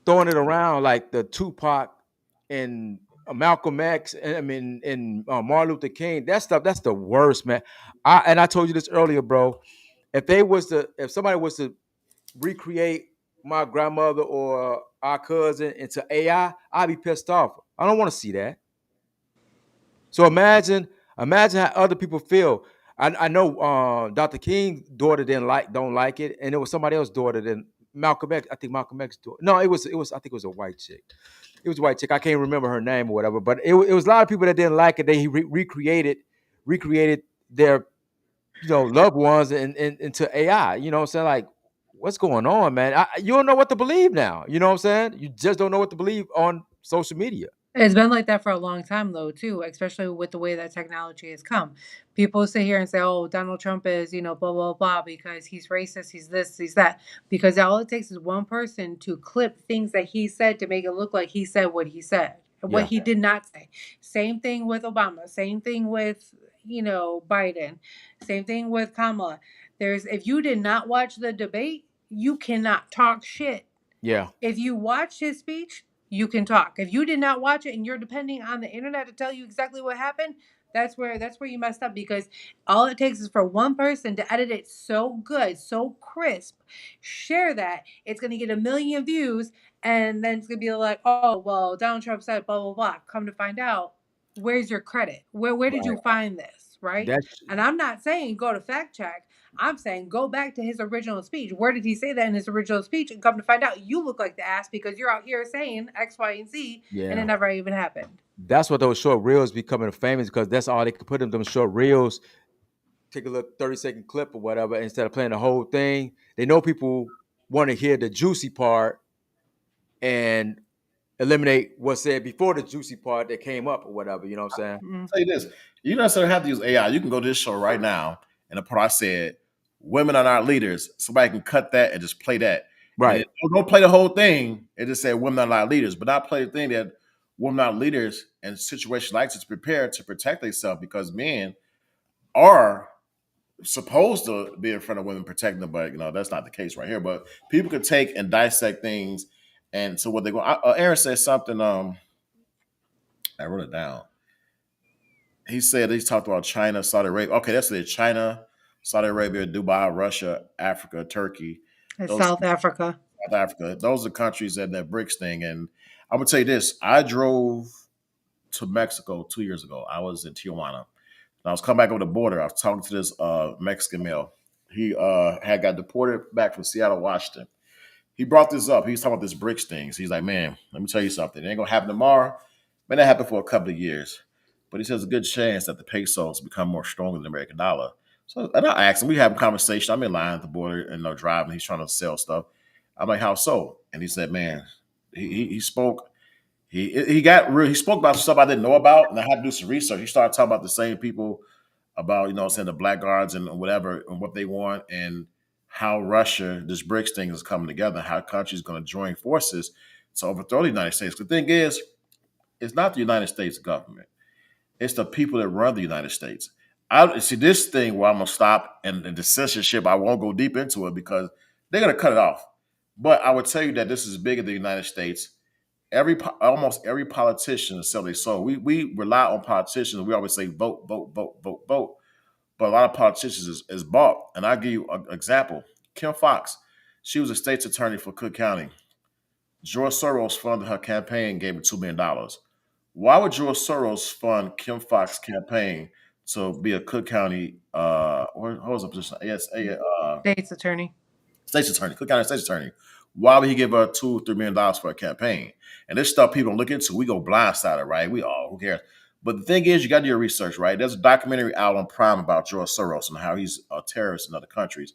throwing it around like the Tupac and Malcolm X, and I mean, and Martin Luther King. That stuff, that's the worst, man. I told you this earlier, bro. If somebody was to recreate my grandmother or our cousin into AI, I'd be pissed off. I don't want to see that. So imagine how other people feel. I know Dr. King's daughter don't like it, and it was somebody else's daughter than Malcolm X. I think Malcolm X's daughter. No, it was I think it was a white chick. It was a white chick. I can't remember her name or whatever, but it was a lot of people that didn't like it. They recreated their loved ones into AI. You know what I'm saying? Like, what's going on, man? You don't know what to believe now. You know what I'm saying? You just don't know what to believe on social media. It's been like that for a long time, though, too, especially with the way that technology has come. People sit here and say, oh, Donald Trump is, blah, blah, blah, because he's racist, he's this, he's that. Because all it takes is one person to clip things that he said to make it look like he said what he said, what Yeah, he did not say. Same thing with Obama, same thing with, Biden, same thing with Kamala. If you did not watch the debate, you cannot talk shit. yeah, If you watched his speech, you can talk. If you did not watch it and you're depending on the internet to tell you exactly what happened, that's where you messed up, because all it takes is for one person to edit it so good, so crisp, share that, it's gonna get a million views, and then it's gonna be like, oh well, Donald Trump said blah blah blah. Come to find out, where's your credit? Where did you right. find this? Right? That's And I'm not saying go to fact check. I'm saying go back to his original speech. Where did he say that in his original speech? And come to find out, you look like the ass because you're out here saying X, Y, and Z, and it yeah. never even happened. That's what those short reels becoming famous because that's all they could put in them short reels. Take a little 30-second clip or whatever instead of playing the whole thing. They know people want to hear the juicy part and eliminate what's said before the juicy part that came up or whatever. You know what I'm saying? Mm. Tell you this, you don't necessarily have to use AI. You can go to this show right now, and the part I said, "Women are not leaders." Somebody can cut that and just play that, and then Right. don't play the whole thing. It just said, "Women are not leaders," but not play the thing that women are leaders in situations like this, prepare to protect themselves because men are supposed to be in front of women protecting them, but that's not the case right here. But people could take and dissect things, and so what they go. Aaron said something. I wrote it down. He said he talked about China, Saudi Arabia. Okay, that's it. China, Saudi Arabia, Dubai, Russia, Africa, Turkey. It's Those South Africa. South Africa. Those are countries that BRICS thing. And I'm gonna tell you this: I drove to Mexico 2 years ago. I was in Tijuana. And I was coming back over the border. I was talking to this Mexican male. He had got deported back from Seattle, Washington. He brought this up. He was talking about this BRICS things. He's like, man, let me tell you something. It ain't gonna happen tomorrow. May not happen for a couple of years. But he says a good chance that the pesos become more stronger than the American dollar. So and I asked him, we have a conversation. I'm in line at the border and driving. He's trying to sell stuff. I'm like, how so? And he said, man, he spoke. He got real. He spoke about stuff I didn't know about, and I had to do some research. He started talking about the same people about saying the blackguards and whatever and what they want and how Russia, this BRICS thing is coming together, how countries going to join forces to overthrow the United States. The thing is, it's not the United States government; it's the people that run the United States. I see this thing where I'm gonna stop and the censorship. I won't go deep into it because they're gonna cut it off. But I would tell you that this is bigger than the United States. Almost every politician is sell their soul. We rely on politicians. We always say vote, vote, vote, vote, vote. But a lot of politicians is bought. And I'll give you an example. Kim Fox, she was a state's attorney for Cook County. George Soros funded her campaign and gave her $2 million. Why would George Soros fund Kim Fox's campaign to be a Cook County what was the position? Yes, State's attorney. state's attorney, Cook County state's attorney. Why would he give her $2 or $3 for a campaign? And this stuff people don't look into. We go blindsided, right? Who cares? But the thing is, you got to do your research, right? There's a documentary out on Prime about George Soros and how he's a terrorist in other countries.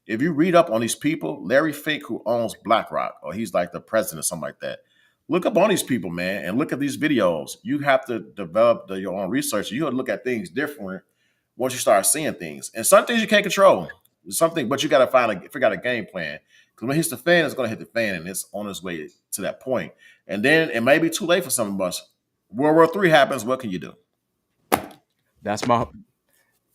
If you read up on these people, Larry Fink, who owns BlackRock, or he's like the president or something like that, look up on these people, man, and look at these videos. You have to develop your own research. You got to look at things different once you start seeing things. And some things you can't control. Something, but you got to figure out a game plan. Because when it hits the fan, it's going to hit the fan, and it's on its way to that point. And then it may be too late for some of us. World War III happens. What can you do? That's my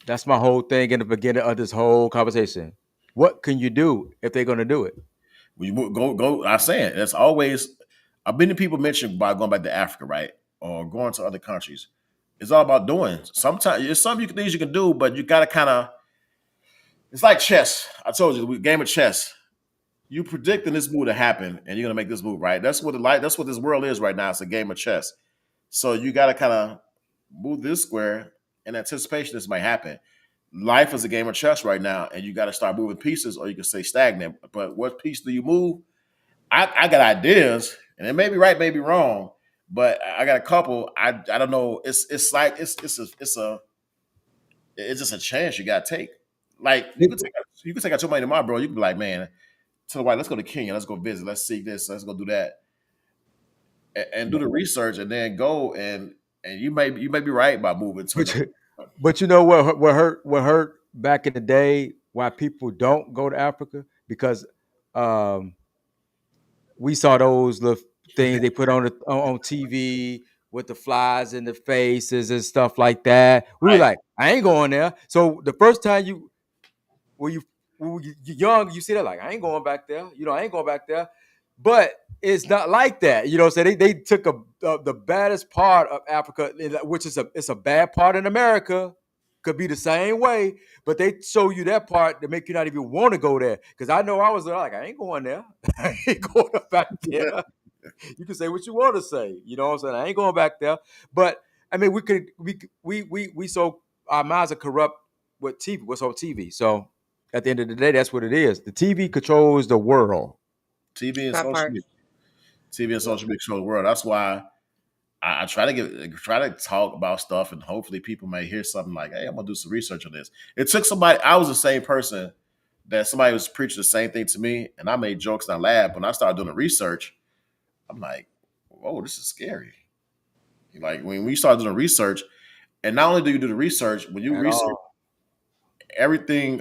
that's my whole thing in the beginning of this whole conversation. What can you do if they're going to do it? When you go. I'm saying that's always. I've been to people mention about going back to Africa, right, or going to other countries. It's all about doing. Sometimes there's some things you can do, but you got to kind of. It's like chess. I told you, game of chess. You predicting this move to happen, and you're gonna make this move, right? That's what That's what this world is right now. It's a game of chess. So you got to kind of move this square in anticipation this might happen. Life is a game of chess right now, and you got to start moving pieces, or you can stay stagnant. But what piece do you move? I got ideas, and it may be right, may be wrong, but I got a couple. I don't know. It's like it's just a chance you got to take. Like you could take out your money tomorrow, bro. You can be like, man, to the white, let's go to Kenya, let's go visit, let's see this, let's go do that. and do the research, and then go and you may be right about moving to But another. but you know what hurt back in the day why people don't go to Africa because um, we saw those little things they put on TV with the flies in the faces and stuff like that. We were Right. like, I ain't going there. So the first time when you you're young, you see that like I ain't going back there. I ain't going back there. But it's not like that. So they took the baddest part of Africa, which is it's a bad part in America. Could be the same way, but they show you that part to make you not even want to go there. Because I know I was like, I ain't going there. I ain't going back there. You can say what you want to say. You know what I'm saying? I ain't going back there. But I mean, we so our minds are corrupt with TV. What's on TV? So at the end of the day, that's what it is. The TV controls the world. TV and That social part. media. TV and Yeah. social media show the world. That's why I try to talk about stuff, and hopefully people may hear something like, "Hey, I'm gonna do some research on this." It took somebody. I was the same person that somebody was preaching the same thing to me, and I made jokes and I laughed. When I started doing the research, I'm like, "Whoa, this is scary." Like when we start doing research, and not only do you do the research, when you At research all. everything,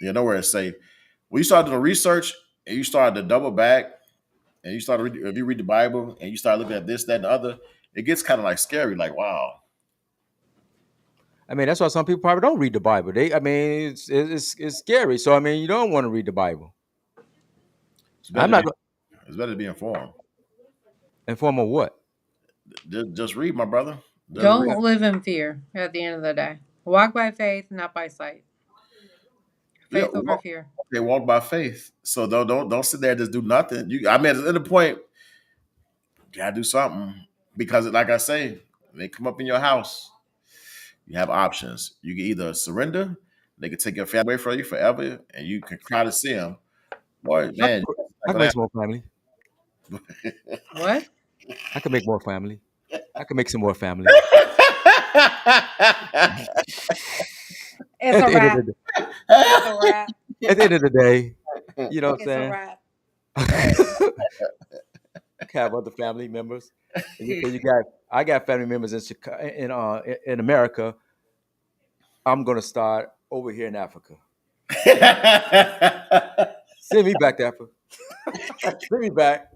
nowhere to say, when you start doing research and you start to double back and you start to read, if you read the Bible and you start looking at this, that, and the other, it gets kind of like scary. Like, wow, I mean, that's why some people probably don't read the Bible. I mean, it's scary. So I mean, you don't want to read the Bible. it's better I'm to not be going it's better to be informed. to inform of what. Just read, my brother. Just read. Don't live in fear at the end of the day. Walk by faith, not by sight. Yeah, Faith over fear. they walk by faith. So don't sit there and just do nothing. I mean, at the point, you gotta do something because, like I say, when they come up in your house, you have options. You can either surrender, they can take your family away from you forever, and you can cry to see them. Boy, I man, can, it's I not can gonna make some more family. What? I can make more family. I can make some more family. happen. It's At a the end of wrap. the day, It's a wrap. at the end of the day, you know what It's a I'm wrap. saying? Have other family members. And I got family members in Chicago, in America. I'm gonna start over here in Africa. Send me back to Africa. Send me back.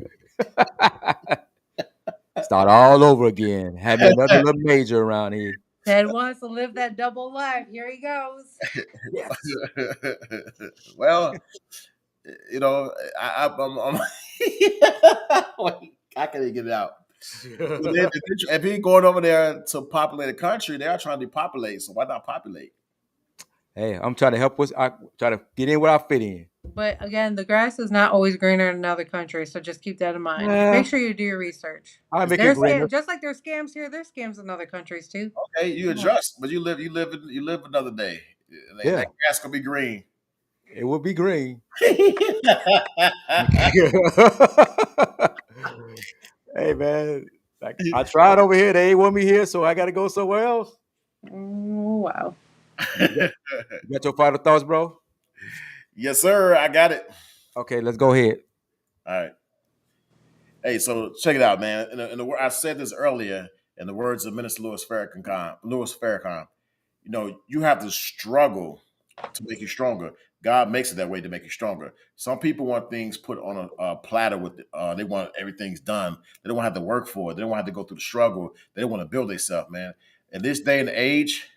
Start all over again. Have me another little major around here. Ted wants to live that double life. Here he goes. Yes. Well, I'm I can't even get it out. But then if he going over there to populate a country, they are trying to depopulate. So why not populate? Hey, I'm trying to help us. I try to get in where I fit in. But again, the grass is not always greener in another country, so just keep that in mind. Yeah, Make sure you do your research. I Because make it there's greener. scams, just like there's scams here, there's scams in other countries too. Okay, you Come on. adjust, but you live another day. And Yeah, that grass gonna be green. it will be green. Hey man, like I tried over here. They ain't want me here, so I got to go somewhere else. Wow. You got your final thoughts, bro? Yes, sir. I got it. Okay, let's go ahead. All right. Hey, so check it out, man. I said this earlier in the words of Minister Louis Farrakhan. You have to struggle to make you stronger. God makes it that way to make you stronger. Some people want things put on a platter with they want everything's done. They don't want to have to work for it. They don't want to have to go through the struggle. They don't want to build themselves, man. In this day and age,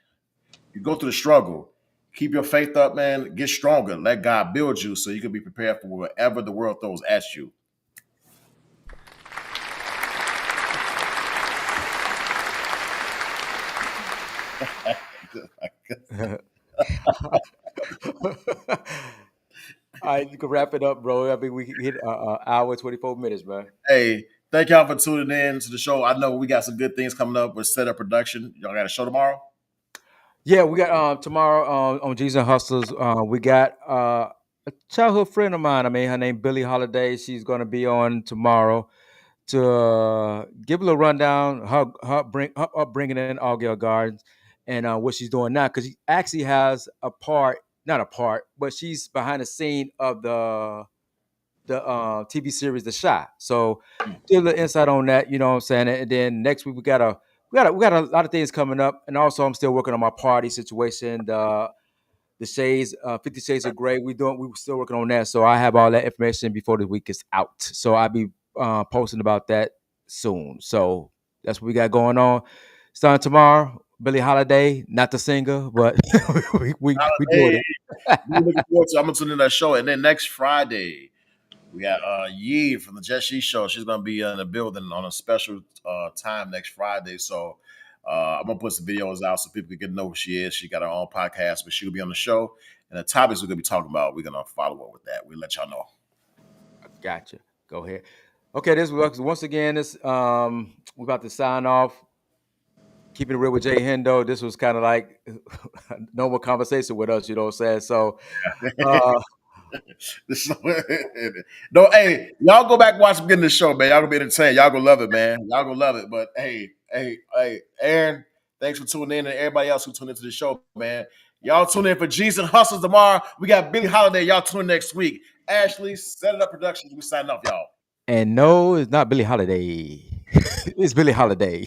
you go through the struggle. Keep your faith up, man. Get stronger. Let God build you so you can be prepared for whatever the world throws at you. All right, you can wrap it up, bro. I mean, we hit hour 24 minutes, man. Hey, thank y'all for tuning in to the show. I know we got some good things coming up with Setup Production. Y'all got a show tomorrow? Yeah, we got tomorrow on Jesus and Hustlers. We got a childhood friend of mine. I mean, her name Billie Holiday. She's going to be on tomorrow to give a little rundown her upbringing in Augier Gardens and what she's doing now because she actually has a part, not a part, but she's behind the scene of the TV series The Shy. So Mm. give a little insight on that, you know what I'm saying? And then next week we got a lot of things coming up. And also I'm still working on my party situation, the shades, 50 Shades of Grey. We're still working on that. So I have all that information before the week is out. So I'll be posting about that soon. So that's what we got going on. Starting tomorrow, Billie Holiday, not the singer, but we doing Hey, it. really looking forward to. I'm gonna tune in that show, and then next Friday we got Yee from the Jet She Show. She's gonna be in the building on a special time next Friday. So I'm gonna put some videos out so people can get to know who she is. She got her own podcast, but she'll be on the show. And the topics we're gonna be talking about, we're gonna follow up with that. We'll let y'all know. Gotcha. Go ahead. Okay, this was once again. This we're about to sign off. Keeping it real with Jay-HENDO. This was kind of like normal conversation with us, you know what I'm saying? So uh No, hey, y'all go back and watch beginning of the show, man. Y'all gonna be entertained. Y'all gonna love it, man. Y'all gonna love it. But hey, Aaron, thanks for tuning in, and everybody else who tuned into the show, man. Y'all tune in for G's and Hustles tomorrow. We got Billie Holiday. Y'all tune in next week. Ashley, Set It Up Productions. We signing off, y'all. and no, it's not Billie Holiday. It's Billie Holiday.